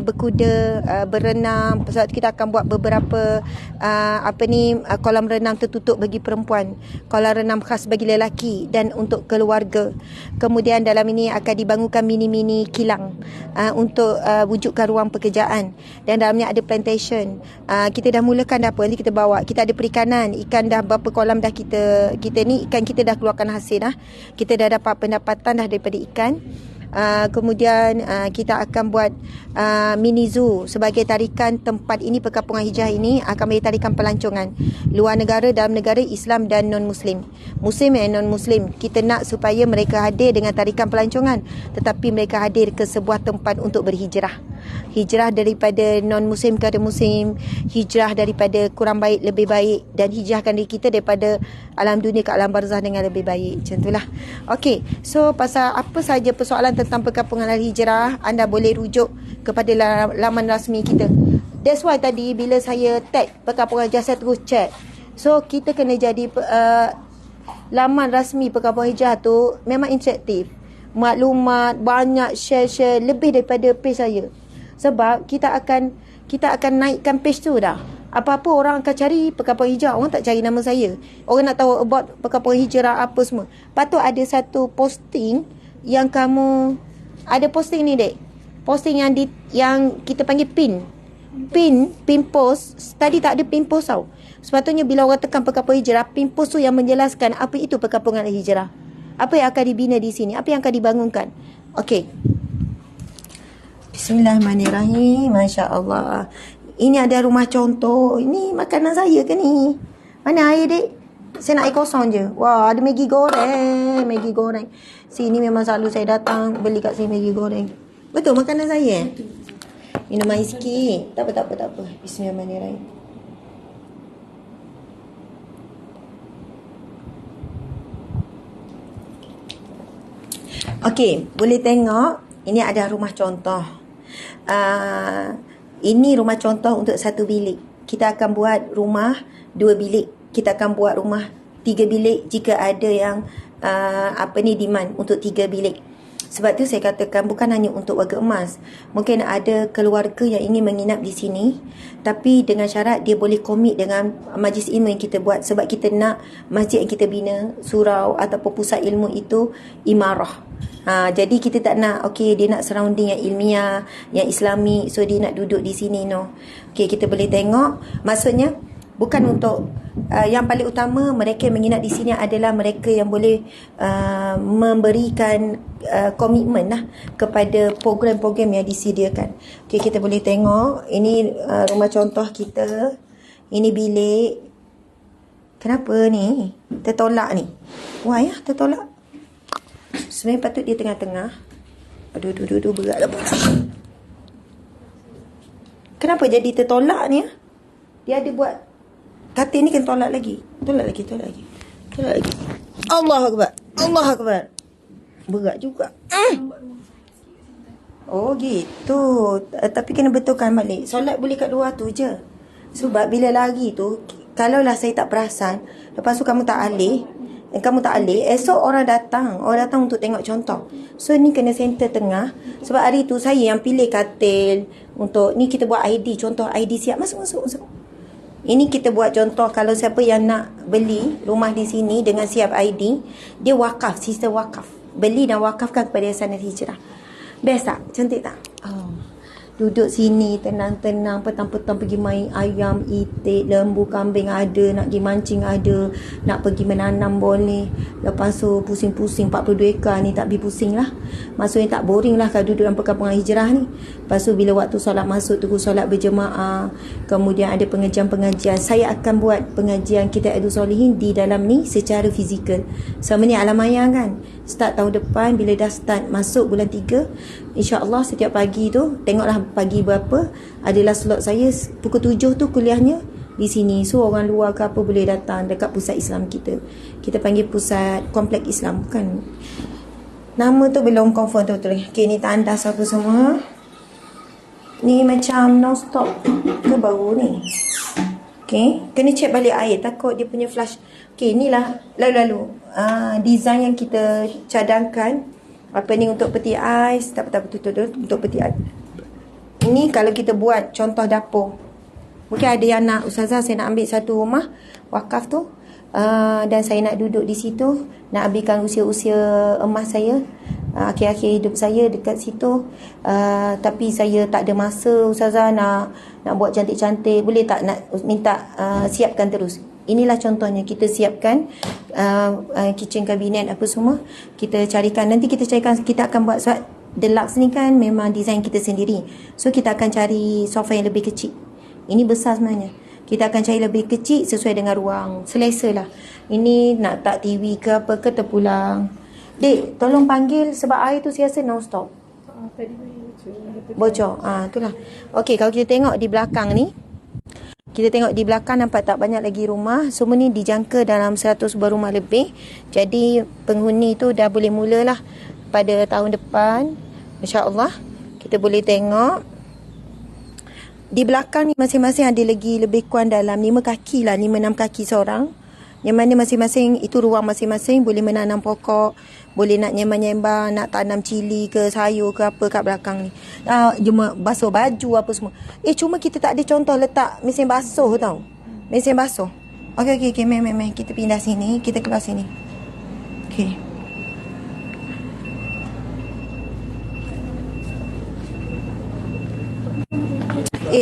berkuda, berenang. Sebab kita akan buat beberapa kolam renang tertutup bagi perempuan, kolam renang khas bagi lelaki dan untuk keluarga. Kemudian dalam ini akan dibangunkan mini-mini kilang untuk wujudkan ruang pekerjaan. Dan dalamnya ada plantation. Kita dah mulakan dah apa, nanti kita bawa. Kita ada perikanan, ikan dah berapa kolam dah kita ni, ikan kita dah keluarkan hasil dah. Kita dah dapat pendapatan dah daripada ikan. Kemudian kita akan buat mini zoo sebagai tarikan tempat ini. Perkampungan Hijrah ini akan menjadi tarikan pelancongan luar negara, dalam negara, Islam dan non-Muslim, Muslim dan non-Muslim. Kita nak supaya mereka hadir dengan tarikan pelancongan, tetapi mereka hadir ke sebuah tempat untuk berhijrah. Hijrah daripada non-Muslim kepada Muslim, hijrah daripada kurang baik lebih baik, dan hijrahkan diri kita daripada alam dunia ke alam barzah dengan lebih baik. Macam itulah. Okey, so pasal apa saja persoalan tentang perkampungan Al-Hijrah, anda boleh rujuk kepada laman rasmi kita. That's why tadi bila saya tag perkampungan Hijrah, saya terus check. So kita kena jadi laman rasmi perkampungan Hijrah tu memang interaktif. Maklumat banyak, share lebih daripada page saya. Sebab kita akan naikkan page tu dah. Apa-apa orang akan cari perkampungan Hijrah, orang tak cari nama saya. Orang nak tahu about perkampungan Hijrah apa semua. Patut ada satu posting yang kamu ada posting ni, dek. Posting yang kita panggil pin post. Tadi tak ada pin post tau. Sepatutnya bila orang tekan perkampungan Hijrah, pin post tu yang menjelaskan apa itu perkampungan Hijrah, apa yang akan dibina di sini, apa yang akan dibangunkan. Okey. Bismillahirrahmanirrahim. Masya Allah. Ini ada rumah contoh. Ini makanan saya ke ni? Mana air, dek? Saya nak air kosong je. Wah, ada Maggi goreng. Sini memang selalu saya datang beli kat sini Maggi goreng. Betul makanan saya? Minum air sikit. Tak apa. Bismillahirrahmanirrahim. Okey, boleh tengok. Ini ada rumah contoh. Ini rumah contoh untuk 1 bilik. Kita akan buat rumah 2 bilik. Kita akan buat rumah 3 bilik jika ada yang demand untuk 3 bilik. Sebab tu saya katakan bukan hanya untuk warga emas. Mungkin ada keluarga yang ingin menginap di sini, tapi dengan syarat dia boleh komit dengan majlis ilmu yang kita buat. Sebab kita nak masjid yang kita bina, surau ataupun pusat ilmu itu imarah. Jadi kita tak nak, dia nak surrounding yang ilmiah, yang islami, so dia nak duduk di sini, no. Kita boleh tengok. Maksudnya bukan untuk yang paling utama, mereka yang menginap di sini adalah mereka yang boleh memberikan komitmen lah kepada program-program yang disediakan. Kita boleh tengok. Ini rumah contoh kita. Ini bilik. Kenapa ni tertolak ni? Why ya tertolak? Sebenarnya patut dia tengah-tengah. Aduh, berat lah. Kenapa jadi tertolak ni? Dia ada buat katil ni, kena tolak lagi. Tolak lagi. Allah Akbar. Berat juga. Oh gitu. Tapi kena betulkan balik. Solat boleh kat luar tu je. Sebab bila lari tu, kalaulah saya tak perasan, lepas tu kamu tak alih, esok orang datang untuk tengok contoh. So ni kena center tengah. Sebab hari tu saya yang pilih katil untuk ni. Kita buat ID, contoh ID siap. Masuk. Ini kita buat contoh kalau siapa yang nak beli rumah di sini dengan siap ID, dia wakaf, sistem wakaf. Beli dan wakafkan kepada Yayasan Al-Hijrah. Best tak? Cantik tak? Duduk sini tenang-tenang, petang-petang pergi main ayam, itik, lembu, kambing ada, nak pergi mancing ada, nak pergi menanam boleh. Lepas tu pusing-pusing 42 ekar ni tak pergi pusing lah. Maksudnya tak boring lah kalau duduk dalam perkampungan Hijrah ni. Lepas tu bila waktu solat masuk, tunggu solat berjemaah. Kemudian ada pengajian-pengajian. Saya akan buat pengajian Kitab Riyadhus Shalihin di dalam ni secara fizikal. Sama ni alam ayah kan. Start tahun depan, bila dah start masuk bulan 3, InsyaAllah setiap pagi tu, tengoklah pagi berapa, adalah slot saya pukul 7 tu kuliahnya di sini. So orang luar ke apa boleh datang dekat pusat Islam kita. Kita panggil pusat kompleks Islam, bukan. Nama tu belum confirm betul-betul. Ni tandas apa semua. Ni macam non-stop ke baru ni? Okay, kena check balik air, takut dia punya flush. Okay, inilah lalu-lalu design yang kita cadangkan. Apa ni untuk peti ais, tak betul-betul untuk peti ais. Ini kalau kita buat contoh dapur. Mungkin ada yang nak, Ustazah saya nak ambil satu rumah wakaf tu, dan saya nak duduk di situ, nak habiskan usia-usia emas saya, akhir-akhir hidup saya dekat situ, tapi saya tak ada masa Ustazah nak buat cantik-cantik, boleh tak nak minta siapkan terus. Inilah contohnya, kita siapkan kitchen cabinet apa semua, kita carikan, nanti kita carikan, kita akan buat sebab deluxe ni kan memang design kita sendiri, so kita akan cari sofa yang lebih kecil. Ini besar sebenarnya, kita akan cari lebih kecil sesuai dengan ruang, selesa lah. Ini nak tak TV ke apa ke terpulang. Dek, tolong panggil sebab air tu saya rasa non stop. Bocor. Itulah. Okey, kalau kita tengok di belakang ni, kita tengok di belakang nampak tak banyak lagi rumah. Semua ni dijangka dalam 100 buah rumah lebih. Jadi penghuni tu dah boleh mulalah pada tahun depan. InsyaAllah kita boleh tengok di belakang ni masing-masing ada lagi lebih kurang dalam 5 kaki lah, 5-6 kaki seorang. Yang mana masing-masing itu ruang masing-masing, boleh menanam pokok, boleh nak nyembang-nyembang, nak tanam cili ke sayur ke apa kat belakang ni. Cuma basuh baju apa semua. Cuma kita tak ada contoh letak mesin basuh tau. Mesin basuh. Okey, meh. Kita pindah sini, kita keluar sini. Okey.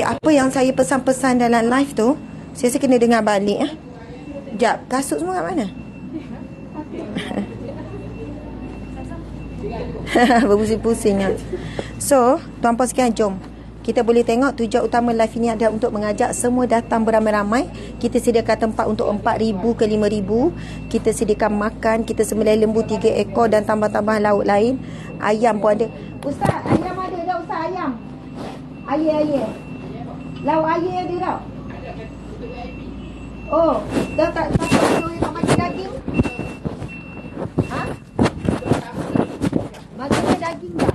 Apa yang saya pesan-pesan dalam live tu, saya rasa kena dengar balik. Sekejap, kasut semua kat mana? Berpusing-pusing. So, tuan-puan sekalian, jom. Kita boleh tengok tujuan utama live ini adalah untuk mengajak semua datang beramai-ramai. Kita sediakan tempat untuk 4,000 ke 5,000. Kita sediakan makan, kita sembelih lembu 3 ekor dan tambah-tambah lauk lain. Ayam pun ada. Ustaz, ayam ada tak Ustaz, ayam? Air. Lauk air ada tak? Oh, dah tak makan daging? Makan daging tak?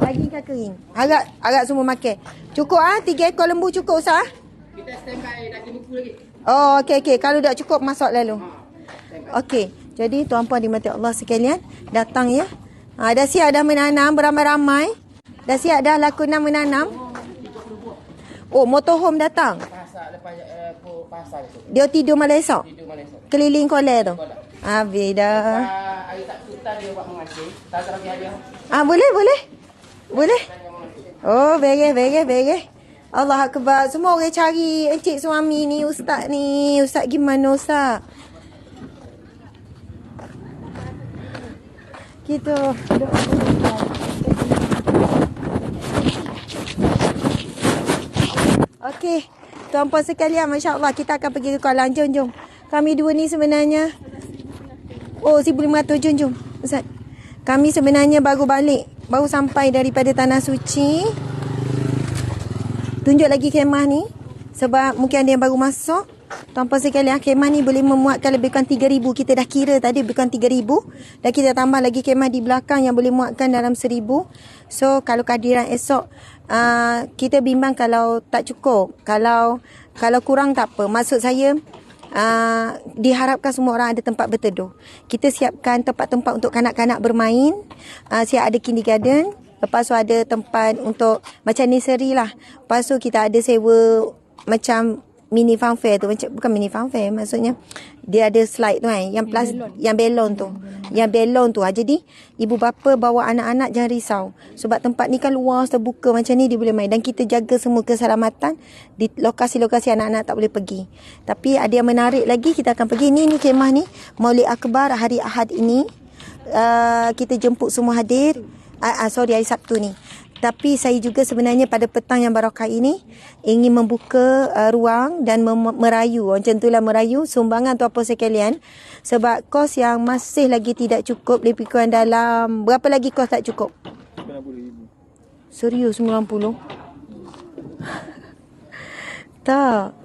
Daging ke kering? Agak semua makan. Cukup 3 ekor lembu cukup Ustaz? Kita standby daging buku lagi. Oh, okey. Kalau dah cukup masuk lalu. Okey. Jadi tuan-puan dimati Allah sekalian, datang ya. Dah siap dah menanam beramai-ramai. Dah siap dah lakonan menanam. Oh, motorhome datang. Pasal tu. Dia tidur malam esok? Tidur malam esok. Keliling kolej tu? Habis dah. Air tak tutar dia buat mengaji. Tak bagi hadiah. Boleh? Oh, beres. Allah Akbar. Semua orang cari encik suami ni, ustaz ni. Ustaz gimana Ustaz? Gitu. Okey. Tuan-puan sekalian, Masya Allah, kita akan pergi ke Kuala. Jom. Kami dua ni sebenarnya, 1,500, jom. Ustaz. Kami sebenarnya baru sampai daripada Tanah Suci. Tunjuk lagi kemah ni, sebab mungkin ada yang baru masuk. Tuan-puan sekalian, kemah ni boleh memuatkan lebih kurang 3,000. Kita dah kira tadi lebih kurang 3,000. Dan kita tambah lagi kemah di belakang yang boleh muatkan dalam 1,000. So, kalau kehadiran esok, kita bimbang kalau tak cukup. Kalau kurang tak apa. Maksud saya, diharapkan semua orang ada tempat berteduh. Kita siapkan tempat-tempat untuk kanak-kanak bermain. Siap ada kindergarten. Lepas tu ada tempat untuk macam nursery lah. Lepas tu kita ada sewa macam mini fun fair tu, bukan mini fun fair, maksudnya dia ada slide tu kan, yang belon tu. Jadi ibu bapa bawa anak-anak jangan risau, sebab tempat ni kan luas terbuka macam ni, dia boleh main, dan kita jaga semua keselamatan di lokasi-lokasi anak-anak tak boleh pergi. Tapi ada yang menarik lagi, kita akan pergi ni kemah ni Maulid Akbar hari Ahad ini. Kita jemput semua hadir. Hari Sabtu ni. Tapi saya juga sebenarnya pada petang yang barakah ini ingin membuka ruang dan merayu. Macam itulah merayu sumbangan tu apa sekalian. Sebab kos yang masih lagi tidak cukup, lebih kurang dalam, berapa lagi kos tak cukup? 90,000. Serius 90? Tak.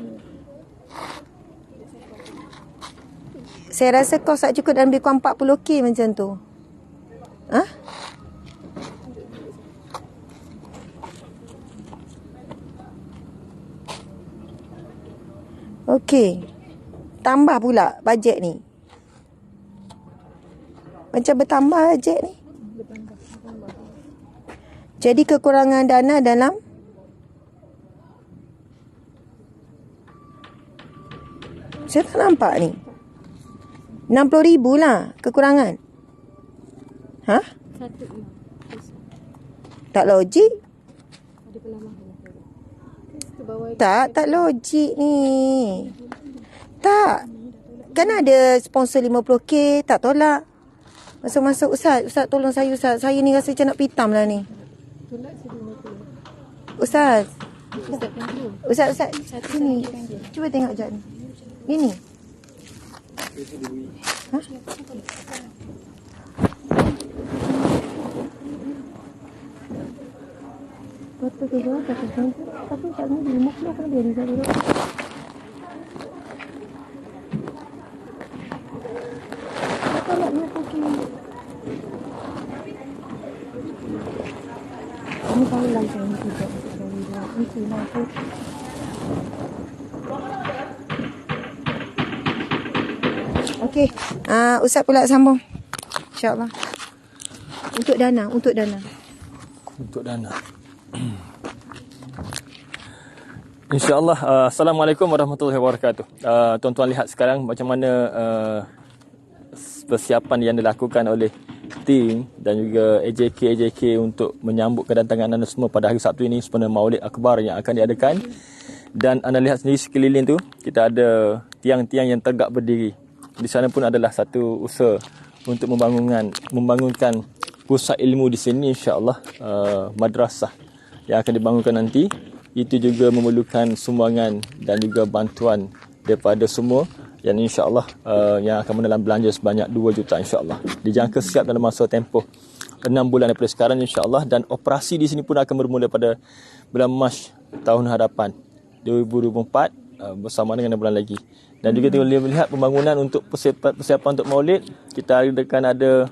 Saya rasa kos tak cukup dan lebih kurang 40k macam tu. Okey. Tambah pula bajet ni. Macam bertambah bajet ni. Jadi kekurangan dana dalam saya tak nampak ni. 60,000 lah kekurangan. Ha? Tak logik. Tak logik ni. Tak. Kan ada sponsor 50k, tak tolak. Masuk-masuk Ustaz tolong saya Ustaz. Saya ni rasa macam nak pitam lah ni. Ustaz. Sini. Cuba tengok jap ni. Ini. Ha? Betul ke jawab tak tahu. Tapi tak ni di rumah kan dia di sana. Apa nak dia pergi? Ini tahu lah saya ni juga. Ini cuma aku. Okey. Ustaz pula sambung. InsyaAllah. Untuk dana. InsyaAllah. Assalamualaikum warahmatullahi wabarakatuh. Tuan-tuan lihat sekarang macam mana persiapan yang dilakukan oleh tim dan juga AJK untuk menyambut kedatangan anda semua pada hari Sabtu ini sempena Maulid Akbar yang akan diadakan. Dan anda lihat sendiri sekeliling tu, kita ada tiang-tiang yang tegak berdiri. Di sana pun adalah satu usaha untuk membangunkan pusat ilmu di sini, insya-Allah, madrasah yang akan dibangunkan nanti. Itu juga memerlukan sumbangan dan juga bantuan daripada semua yang insya-Allah yang akan menelan belanja sebanyak 2 juta insya-Allah. Dijangka siap dalam masa tempoh 6 bulan daripada sekarang insya-Allah, dan operasi di sini pun akan bermula pada bulan Mac tahun hadapan 2024 bersama dengan 6 bulan lagi. Dan juga kita boleh melihat pembangunan untuk persiapan untuk Maulid. Kita akan ada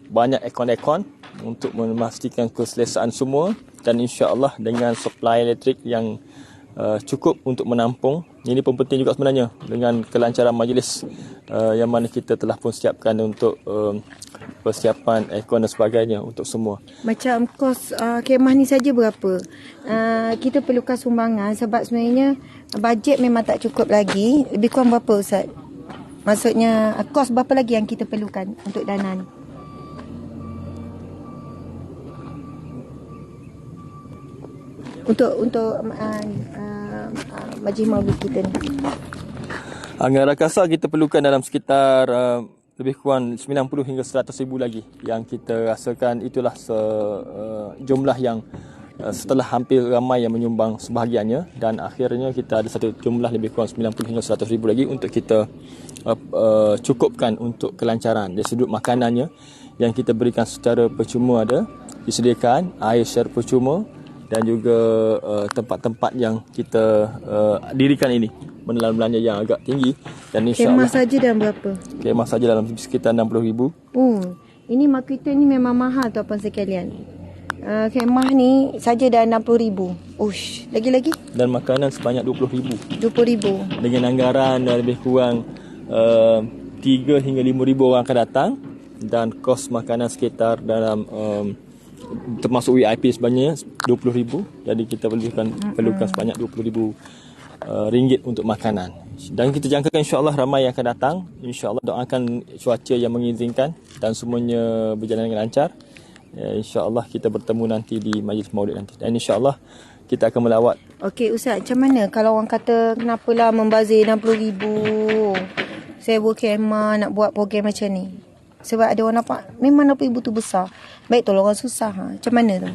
banyak aircon untuk memastikan keselesaan semua, dan insya-Allah dengan supply elektrik yang cukup untuk menampung. Ini pun penting juga sebenarnya dengan kelancaran majlis yang mana kita telah pun siapkan untuk persiapan aircon dan sebagainya untuk semua. Macam kos kemah ni saja berapa? Kita perlukan sumbangan sebab sebenarnya bajet memang tak cukup lagi. Lebih kurang berapa Ustaz? Maksudnya kos berapa lagi yang kita perlukan untuk dana ni? Untuk majlis maulid kita ni. Anggaran kasar kita perlukan dalam sekitar lebih kurang 90 hingga 100 ribu lagi yang kita rasakan. Itulah jumlah yang setelah hampir ramai yang menyumbang sebahagiannya, dan akhirnya kita ada satu jumlah lebih kurang 90 hingga 100 ribu lagi untuk kita cukupkan untuk kelancaran. Dari sudut makanannya yang kita berikan secara percuma ada disediakan, air secara percuma, dan juga tempat-tempat yang kita dirikan ini menelan belanja yang agak tinggi. Dan insya-Allah kemah saja dalam berapa? Kemah saja dalam sekitar 60,000. Ini mak kita ni memang mahal tuan-puan sekalian. Kemah ni saja dah 60,000. Ush, lagi-lagi. Dan makanan sebanyak 20,000. 20,000. Dengan anggaran lebih kurang 3 hingga 5,000 orang akan datang, dan kos makanan sekitar dalam termasuk VIP sebanyak 20,000. Jadi kita perlukan sebanyak 20,000 ringgit untuk makanan. Dan kita jangkakan insya-Allah ramai yang akan datang. Insya-Allah doakan cuaca yang mengizinkan dan semuanya berjalan dengan lancar. InsyaAllah kita bertemu nanti di majlis maulid nanti. Dan insyaAllah kita akan melawat. Okey Ustaz, macam mana kalau orang kata kenapalah membazir 60,000 sewa kemah nak buat program macam ni? Sebab ada orang nampak memang 60,000 tu besar. Baik tolong orang susah. Macam mana tu?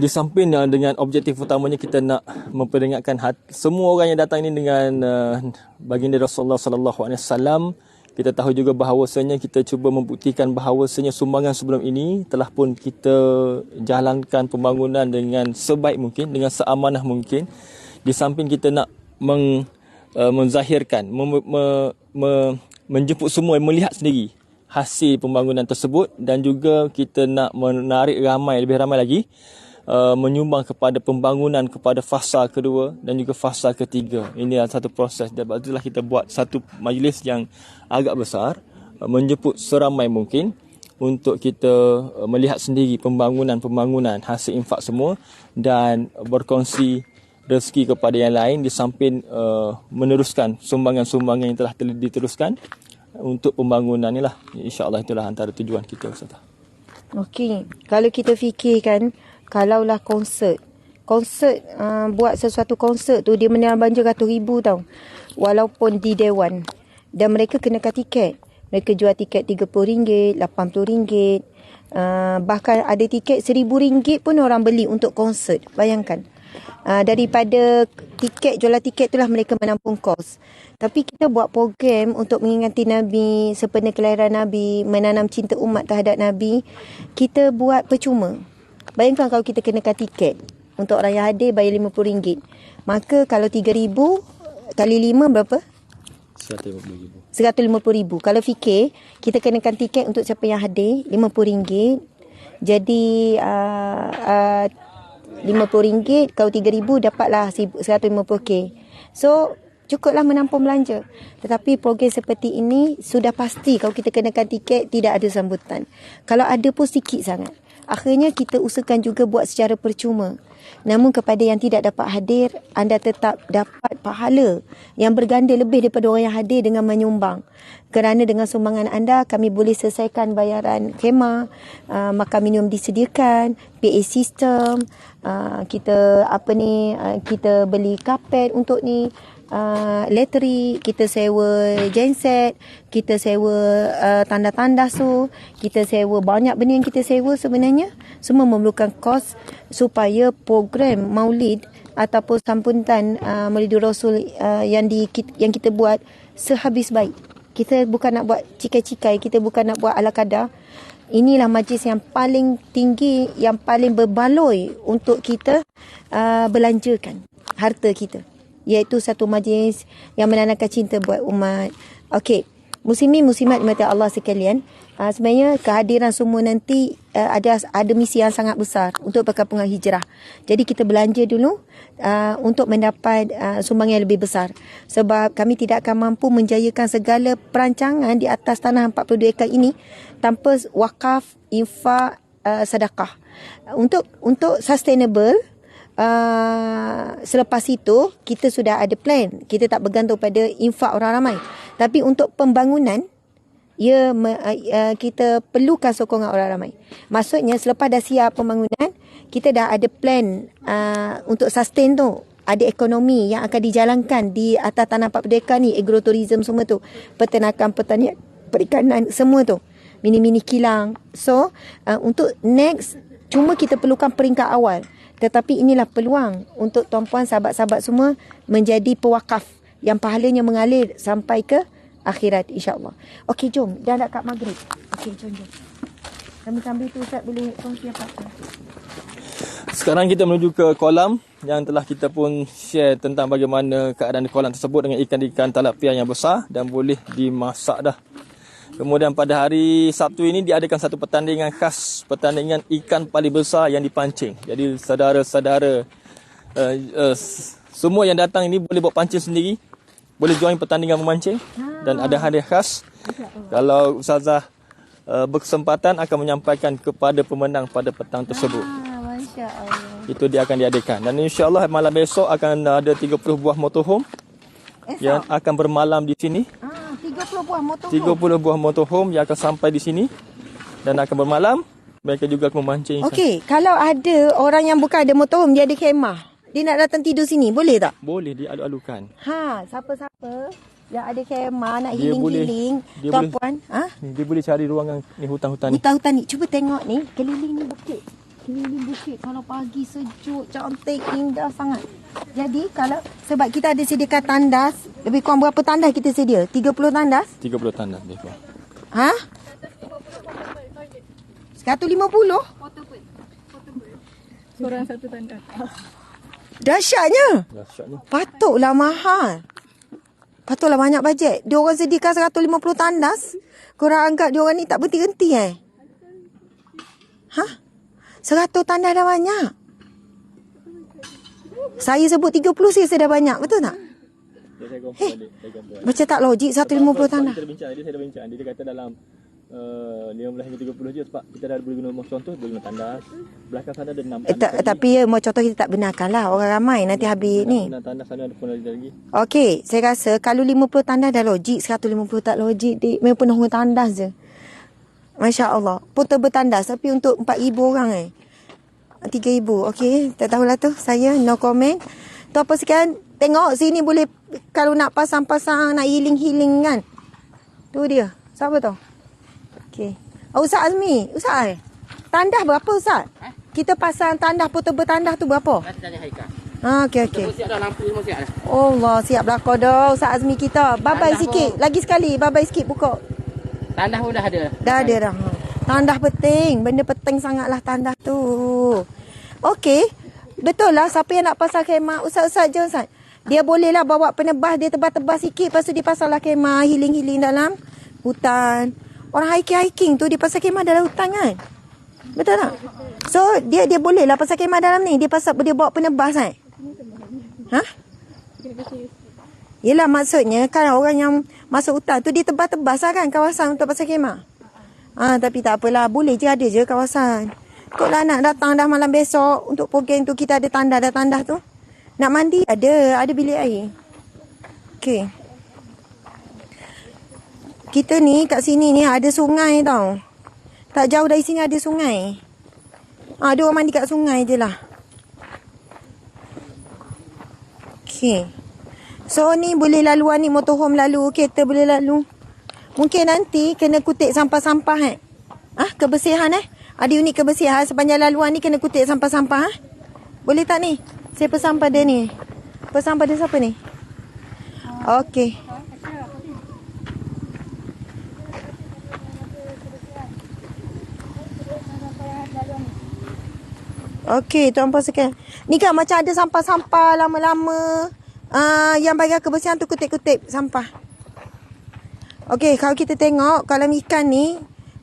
Di samping dengan objektif utamanya kita nak memperingatkan semua orang yang datang ini dengan baginda Rasulullah sallallahu alaihi wasallam. Kita tahu juga bahawasanya kita cuba membuktikan bahawasanya sumbangan sebelum ini telah pun kita jalankan pembangunan dengan sebaik mungkin, dengan seamanah mungkin. Di samping kita nak menzahirkan, menjemput semua, melihat sendiri hasil pembangunan tersebut, dan juga kita nak menarik lebih ramai lagi menyumbang kepada pembangunan kepada fasa kedua dan juga fasa ketiga. Ini adalah satu proses. Dan itulah kita buat satu majlis yang agak besar, menjemput seramai mungkin untuk kita melihat sendiri pembangunan hasil infak semua dan berkongsi rezeki kepada yang lain di samping meneruskan sumbangan-sumbangan yang telah diteruskan untuk pembangunan ni lah. InsyaAllah itulah antara tujuan kita, Ustazah. Okey, kalau kita fikirkan, kalaulah konsert, buat sesuatu konsert tu dia menelan belanja ratus ribu tau, walaupun di Dewan, dan mereka kenakan tiket. Mereka jual tiket RM30, RM80, bahkan ada tiket RM1,000 pun orang beli untuk konsert. Bayangkan. Daripada jualan tiket itulah mereka menampung kos. Tapi kita buat program untuk mengingati Nabi, sempena kelahiran Nabi, menanam cinta umat terhadap Nabi. Kita buat percuma. Bayangkan kalau kita kenakan tiket untuk orang yang hadir bayar RM50. Maka kalau RM3,000 kali 5 berapa? RM150,000. Kalau fikir, kita kenakan tiket untuk siapa yang hadir RM50. Jadi RM50, kalau RM3,000 dapatlah RM150,000. So cukuplah menampung belanja. Tetapi program seperti ini sudah pasti kalau kita kenakan tiket tidak ada sambutan. Kalau ada pun sikit sangat. Akhirnya kita usahakan juga buat secara percuma. Namun kepada yang tidak dapat hadir, anda tetap dapat pahala yang berganda lebih daripada orang yang hadir dengan menyumbang. Kerana dengan sumbangan anda, kami boleh selesaikan bayaran khemah, makan minum disediakan, PA system, kita beli kapet untuk ni, lettery, kita sewa genset, kita sewa tanda-tanda kita sewa banyak benda yang kita sewa sebenarnya semua memerlukan kos supaya program maulid ataupun sambutan Maulidur Rasul yang kita buat sehabis baik. Kita bukan nak buat cikai-cikai, kita bukan nak buat ala kadar. Inilah majlis yang paling tinggi, yang paling berbaloi untuk kita belanjakan harta kita, iaitu satu majlis yang menanamkan cinta buat umat. Okey, muslimin muslimat dimati Allah sekalian, sebenarnya kehadiran semua nanti ada misi yang sangat besar untuk perkampungan hijrah. Jadi kita belanja dulu untuk mendapat sumbangan yang lebih besar. Sebab kami tidak akan mampu menjayakan segala perancangan di atas tanah 42 ekar ini tanpa wakaf, infak, sedekah. Untuk sustainable, selepas itu kita sudah ada plan. Kita tak bergantung pada infak orang ramai. Tapi untuk pembangunan, kita perlukan sokongan orang ramai. Maksudnya selepas dah siap pembangunan, kita dah ada plan untuk sustain tu. Ada ekonomi yang akan dijalankan di atas tanah 40 ekar ni, agrotourism semua tu, peternakan, pertanian, perikanan, semua tu, mini-mini kilang. So untuk next, cuma kita perlukan peringkat awal. Tetapi inilah peluang untuk tuan-puan, sahabat-sahabat semua menjadi pewakaf yang pahalanya mengalir sampai ke akhirat, insyaAllah. Okey, jom. Dah nak kat maghrib. Okey, jom. Sambil-sambil tu Ustaz boleh kongsi apa-apa. Sekarang kita menuju ke kolam yang telah kita pun share tentang bagaimana keadaan kolam tersebut dengan ikan-ikan tilapia yang besar dan boleh dimasak dah. Kemudian pada hari Sabtu ini diadakan satu pertandingan khas, pertandingan ikan paling besar yang dipancing. Jadi saudara-saudara semua yang datang ini boleh buat pancing sendiri, boleh join pertandingan memancing dan ada hadiah khas. Kalau Ustazah berkesempatan akan menyampaikan kepada pemenang pada petang tersebut. Masya-Allah. Itu dia akan diadakan. Dan insya-Allah malam besok akan ada 30 buah motorhome yang akan bermalam di sini. 30 buah motorhome. 30 buah motorhome yang akan sampai di sini dan akan bermalam. Mereka juga akan memancing. Okey, kalau ada orang yang bukan ada motorhome, dia ada khemah, dia nak datang tidur sini, boleh tak? Boleh dialu-alukan. Siapa-siapa yang ada khemah nak healing-healing, tuan-puan, Dia boleh cari ruangan ni, hutan-hutan ni. Hutan-hutan ni. Cuba tengok ni, keliling ni bukit. Keliling bukit kalau pagi sejuk, cantik, indah sangat. Jadi sebab kita ada sediakan tandas, lebih kurang berapa tandas kita sedia? 30 tandas? 30 tandas lebih kurang. 150? Korang satu tanda. Dahsyatnya. Dahsyatnya. Patutlah mahal. Patutlah banyak bajet. Dia orang sediakan 150 tandas. Korang anggap dia orang ni tak berhenti-henti 100 tandas dah banyak. Saya sebut 30 saya dah banyak. Betul tak? Saya confirm balik. Saya confirm. Macam tak logik 150 tandah. Kita dah bincang. Saya dah bincang. Dia kata dalam 15 hingga 30 je sebab kita dah boleh guna contoh, boleh guna tandas. Belakang sana ada 6 tandas. Tapi ya, mau contoh kita tak benarkan lah. Orang ramai nanti habis ni. Guna tandas sana ada pun ada lagi. Okey, saya rasa kalau 50 tandas dah logik, 150 tak logik. Memang penuh dengan tandas je. Masya Allah. Portable tandas tapi untuk 4,000 orang 3,000. Okey, tak tahulah tu. Saya no comment. Tu apa sekian, tengok sini boleh kalau nak pasang-pasang, nak healing-healing kan. Tu dia. Siapa tu? Okey. Ustaz Azmi. Ustaz tandas berapa Ustaz? Kita pasang tandas, portable tandas tu berapa? Nanti tanya Haikal. Okey. Semua siap dah, lampu semua siap dah. Allah, siap belakang dah Ustaz Azmi kita. Babai Tandas sikit. Lagi sekali, babai sikit buka. Tandas pun dah ada. Dah ada dah. Tandas penting. Benda penting sangatlah tandas tu. Okey. Betul lah. Siapa yang nak pasang khemah? Ustaz-ustaz je Ustaz. Dia boleh lah bawa penebas. Dia tebas-tebas sikit. Lepas tu dia pasang lah khemah. Healing-healing dalam hutan. Orang hiking-hiking tu dia pasang khemah dalam hutan kan? Betul tak? So dia boleh lah pasang khemah dalam ni. Dia bawa penebas kan? Ha? Yelah maksudnya kan orang yang masuk hutan tu dia tebas-tebas lah kan kawasan untuk pasang khemah. Tapi tak apalah. Boleh je, ada je kawasan. Kau lah nak datang dah malam besok untuk program tu kita ada tandas tu. Nak mandi ada bilik air. Okey. Kita ni kat sini ni ada sungai tau. Tak jauh dari sini ada sungai. Ada orang mandi kat sungai je lah. Okey. So ni boleh laluan ni, motorhome lalu, kereta boleh lalu. Mungkin nanti kena kutip sampah-sampah kebersihan Ada unit kebersihan sepanjang laluan ni kena kutip sampah-sampah Boleh tak ni? Saya pesan pada ni. Pesan pada siapa ni? Okey. Okey, tuan-puan sekalian. Ni kan macam ada sampah-sampah lama-lama. Yang bagian kebersihan tu kutip-kutip sampah. Okey, kalau kita tengok kolam ikan ni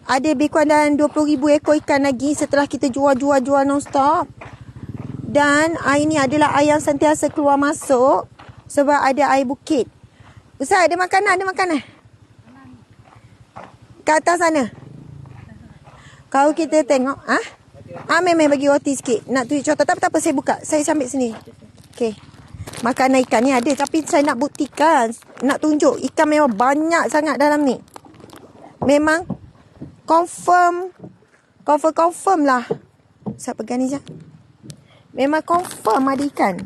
ada lebih kurang dalam 20,000 ekor ikan lagi setelah kita jual non-stop. Dan air ni adalah air yang sentiasa keluar masuk sebab ada air bukit. Ustaz, ada makanan? Kat atas sana. Kalau kita tengok, memang bagi roti sikit. Nak tunjuk contoh. Tak apa, saya buka. Saya ambil sini. Okey. Makanan ikan ni ada. Tapi saya nak buktikan. Nak tunjuk. Ikan memang banyak sangat dalam ni. Memang confirm lah. Saya pegang ni je. Memang confirm ada ikan.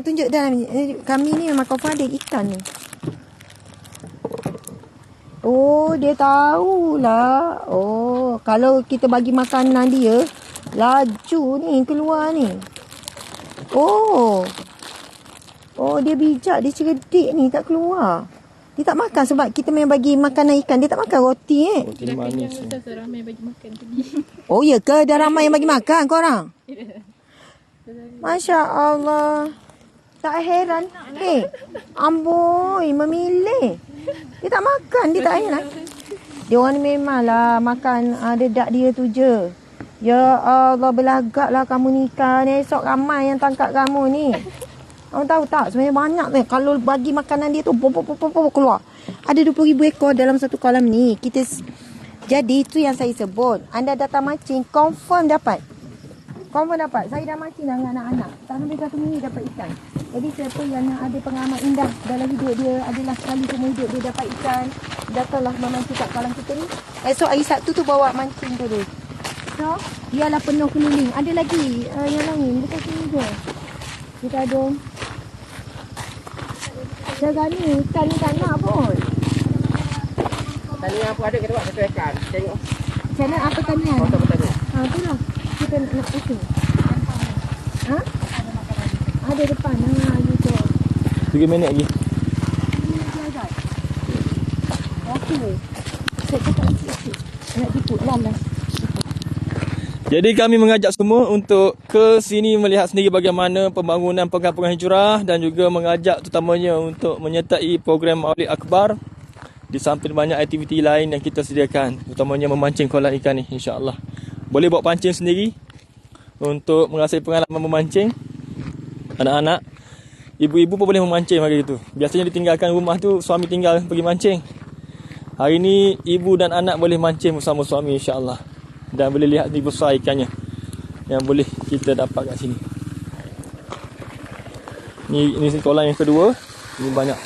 Tunjuk dalam ni. Kami ni memang confirm ada ikan ni. Oh, dia tahulah. Oh, kalau kita bagi makanan dia, laju ni keluar ni. Oh, dia bijak, dia cerdik ni, tak keluar. Dia tak makan sebab kita memang bagi makanan ikan. Dia tak makan roti Roti manis. Ramai bagi makan tadi. Oh, ya ke? Dah ramai yang bagi makan korang? Masya Allah. Tak heran. Amboi, memilih. Dia tak makan, dia tak heran. Dia orang ni memanglah makan dedak dia tu je. Ya Allah, belagaklah kamu ni ikan. Esok ramai yang tangkap kamu ni. Kamu tahu tak? Sebenarnya banyak ni. Kalau bagi makanan dia tu, keluar. Ada 20,000 ekor dalam satu kolam ni. Jadi, itu yang saya sebut. Anda datang mancing, confirm dapat. Saya dah mancing dengan anak-anak. Tak sampai 1 minit dapat ikan. Jadi, siapa yang ada pengalaman indah dalam hidup dia adalah sekali seumur hidup dia dapat ikan. Datanglah memancing kat kolam kita ni. Esok hari Sabtu tu bawa mancing terus. So, biarlah penuh keliling. Ada lagi yang lain. Dekat sini je. Kita ada jaga ni. Ikan ni tak nak pun. Tanian pun ada, kita buat satu ikan. Tengok. Macam mana apa tanian? Potong tadi. Tu lah. Kita nak itu. Ada depan. Gitu. 3 minit lagi. Okey. Saya cakap sikit. Nak diput lah. Jadi kami mengajak semua untuk ke sini melihat sendiri bagaimana pembangunan pegang-pegang hijrah dan juga mengajak terutamanya untuk menyertai program Maulid Akbar di samping banyak aktiviti lain yang kita sediakan, terutamanya memancing kolam ikan ni, insya-Allah. Boleh bawa pancing sendiri untuk mengasai pengalaman memancing. Anak-anak, ibu-ibu pun boleh memancing hari itu. Biasanya ditinggalkan rumah tu, suami tinggal pergi mancing. Hari ni ibu dan anak boleh mancing bersama suami, insya-Allah. Dan boleh lihat ni besar ikannya yang boleh kita dapat kat sini. Ni kolam yang kedua. Ni banyak.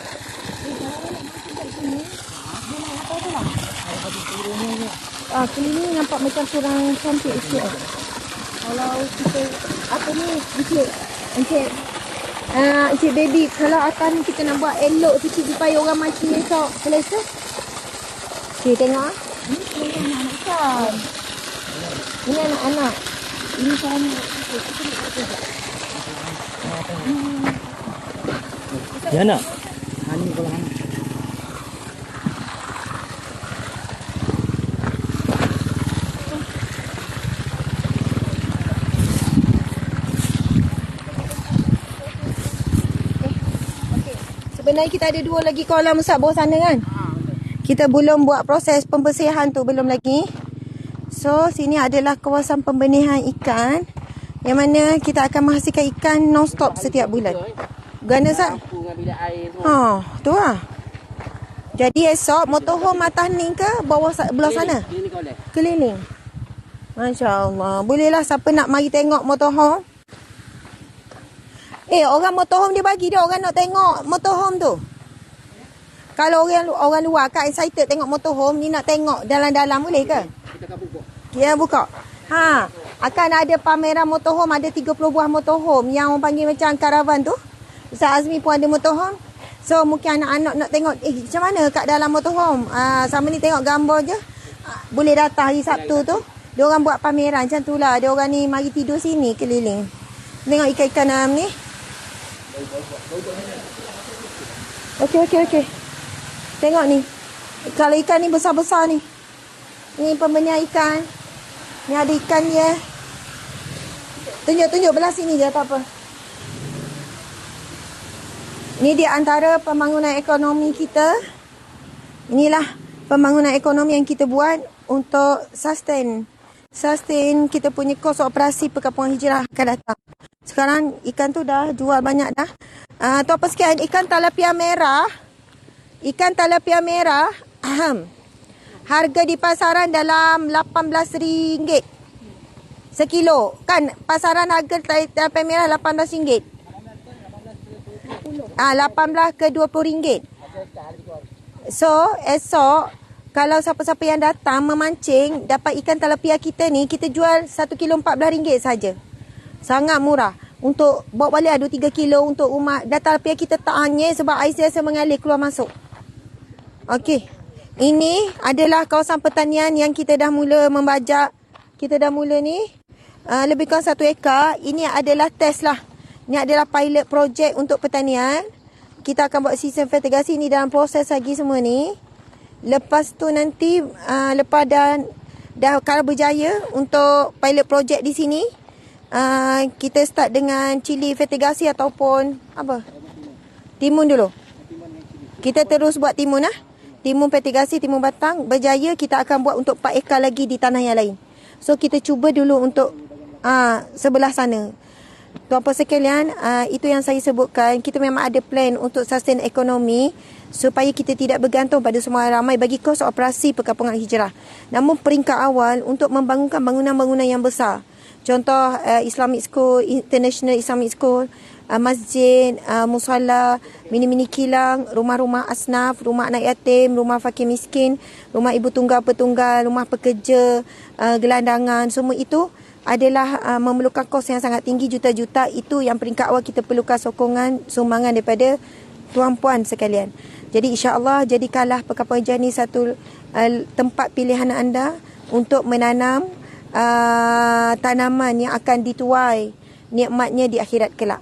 Keliling nampak macam kurang cantik sikit. Kalau kita apa ni Encik baby, kalau akan kita nak buat elok sikit supaya orang mancing esok selesa. Okey, tengok. Ini anak-anak kan. Ini anak-anak. Ini sama. Ya nak. Ini kalau anak. Sebenarnya kita ada 2 lagi kolam besar bawah sana kan. Kita belum buat proses pembersihan tu, belum lagi. So sini adalah kawasan pembenihan ikan, yang mana kita akan menghasilkan ikan non-stop setiap bulan. Gana Sat? Tu lah. Jadi esok motorhome atas ni ke bawah belah sana? Keliling. Masya Allah. Bolehlah siapa nak mari tengok motorhome. Orang motorhome dia bagi dia orang nak tengok motorhome tu. Kalau orang luar kan excited tengok motorhome, ni nak tengok dalam-dalam boleh ke? Kita akan buka. Kita buka. Akan ada pameran motorhome, ada 30 buah motorhome yang orang panggil macam karavan tu. Ustaz Azmi pun ada motorhome. So mungkin anak-anak nak tengok macam mana kat dalam motorhome. Sama ni tengok gambar je. Boleh datang hari Sabtu tu. Dia orang buat pameran macam tu lah. Dia orang ni mari tidur sini keliling. Tengok ikan-ikan dalam ni. Okey. Tengok ni. Kalau ikan ni besar-besar ni. Ni pembenihan ikan. Ni ada ikan dia. Tunjuk belah sini je, tak apa. Ni di antara pembangunan ekonomi kita. Inilah pembangunan ekonomi yang kita buat untuk sustain kita punya kos operasi perkampungan hijrah akan datang. Sekarang ikan tu dah jual banyak dah. Tu apa sekian ikan tilapia merah. Harga di pasaran dalam RM18 sekilo. Kan pasaran harga tilapia merah RM18. 18 ke RM20. So esok kalau siapa-siapa yang datang memancing dapat ikan tilapia kita ni, kita jual 1 kilo RM14 saja. Sangat murah. Untuk bawa balik ada 2-3 kilo untuk rumah. Dan tilapia kita tak hanyir sebab air biasa mengalir keluar masuk. Okey. Ini adalah kawasan pertanian yang kita dah mula membajak. Kita dah mula ni. Lebih kurang 1 ekar. Ini adalah test lah. Ini adalah pilot project untuk pertanian. Kita akan buat sistem fertigasi ni dalam proses lagi semua ni. Lepas tu nanti lepas dah kalau berjaya untuk pilot project di sini, kita start dengan cili fertigasi ataupun apa? Timun dulu. Kita terus buat timun lah. Timun fertigasi, timun batang. Berjaya kita akan buat untuk 4 ekar lagi di tanah yang lain. So kita cuba dulu untuk sebelah sana. Tuan-puan sekalian, itu yang saya sebutkan. Kita memang ada plan untuk sustain ekonomi supaya kita tidak bergantung pada semua ramai bagi kos operasi perkampungan hijrah. Namun peringkat awal untuk membangunkan bangunan-bangunan yang besar. Contoh Islamic School, International Islamic School, masjid, musalla, mini-mini kilang, rumah-rumah asnaf, rumah anak yatim, rumah fakir miskin, rumah ibu tunggal petunggal, rumah pekerja, gelandangan, semua itu adalah memerlukan kos yang sangat tinggi, juta-juta. Itu yang peringkat awal kita perlukan sokongan, sumbangan daripada tuan-puan sekalian. Jadi insya-Allah jadikanlah perkampungan hijrah ni satu tempat pilihan anda untuk menanam tanaman yang akan dituai nikmatnya di akhirat kelak.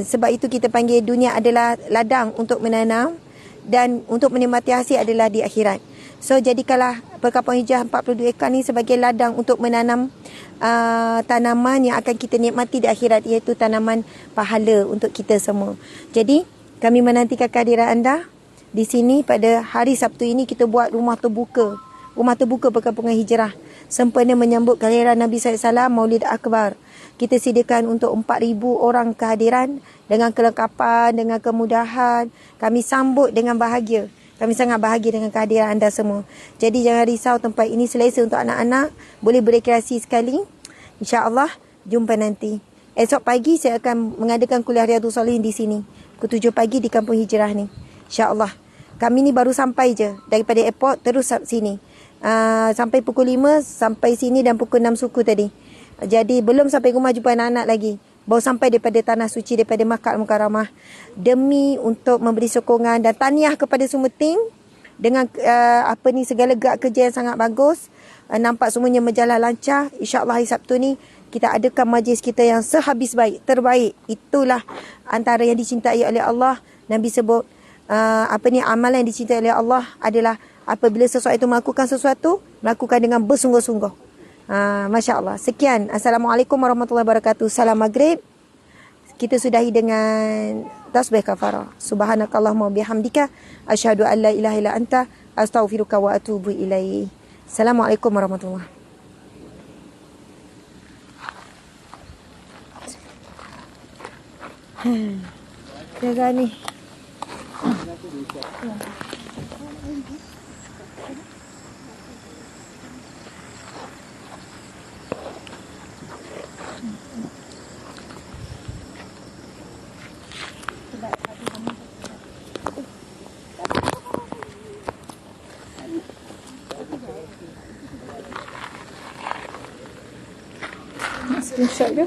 Sebab itu kita panggil dunia adalah ladang untuk menanam dan untuk menikmati hasil adalah di akhirat. So jadikanlah perkampungan hijrah 42 ekar ni sebagai ladang untuk menanam tanaman yang akan kita nikmati di akhirat, iaitu tanaman pahala untuk kita semua. Jadi kami menantikan kehadiran anda di sini pada hari Sabtu ini. Kita buat rumah terbuka perkampungan hijrah sempena menyambut kelahiran Nabi SAW, Maulid Akbar. Kita sediakan untuk 4,000 orang kehadiran dengan kelengkapan, dengan kemudahan. Kami sambut dengan bahagia. Kami sangat bahagia dengan kehadiran anda semua. Jadi jangan risau, tempat ini selesa untuk anak-anak. Boleh berekreasi sekali. InsyaAllah, jumpa nanti. Esok pagi saya akan mengadakan kuliah Riyadhus Shalihin di sini. Pukul 7 pagi di Kampung Hijrah ni. InsyaAllah. Kami ni baru sampai je daripada airport terus sini. Sampai pukul 5 sampai sini dan pukul 6 suku tadi. Jadi belum sampai rumah jumpa anak-anak lagi. Baru sampai daripada tanah suci, daripada Makkah Al-Mukarramah. Demi untuk memberi sokongan dan tahniah kepada semua tim dengan segala gerak kerja yang sangat bagus. Nampak semuanya berjalan lancar. InsyaAllah hari Sabtu ni kita adakan majlis kita yang sehabis baik, terbaik. Itulah antara yang dicintai oleh Allah. Nabi sebut amalan yang dicintai oleh Allah adalah apabila seseorang itu melakukan dengan bersungguh-sungguh. Masya Allah. Sekian. Assalamualaikum warahmatullahi wabarakatuh. Salam maghrib. Kita sudahi dengan tasbih kafarah. Subhanakallahumma bihamdika asyhadu an la ilaha illa anta astaghfiruka wa atubu ilaih. Assalamualaikum warahmatullahi wabarakatuh. Jaga ni. Screenshot dia.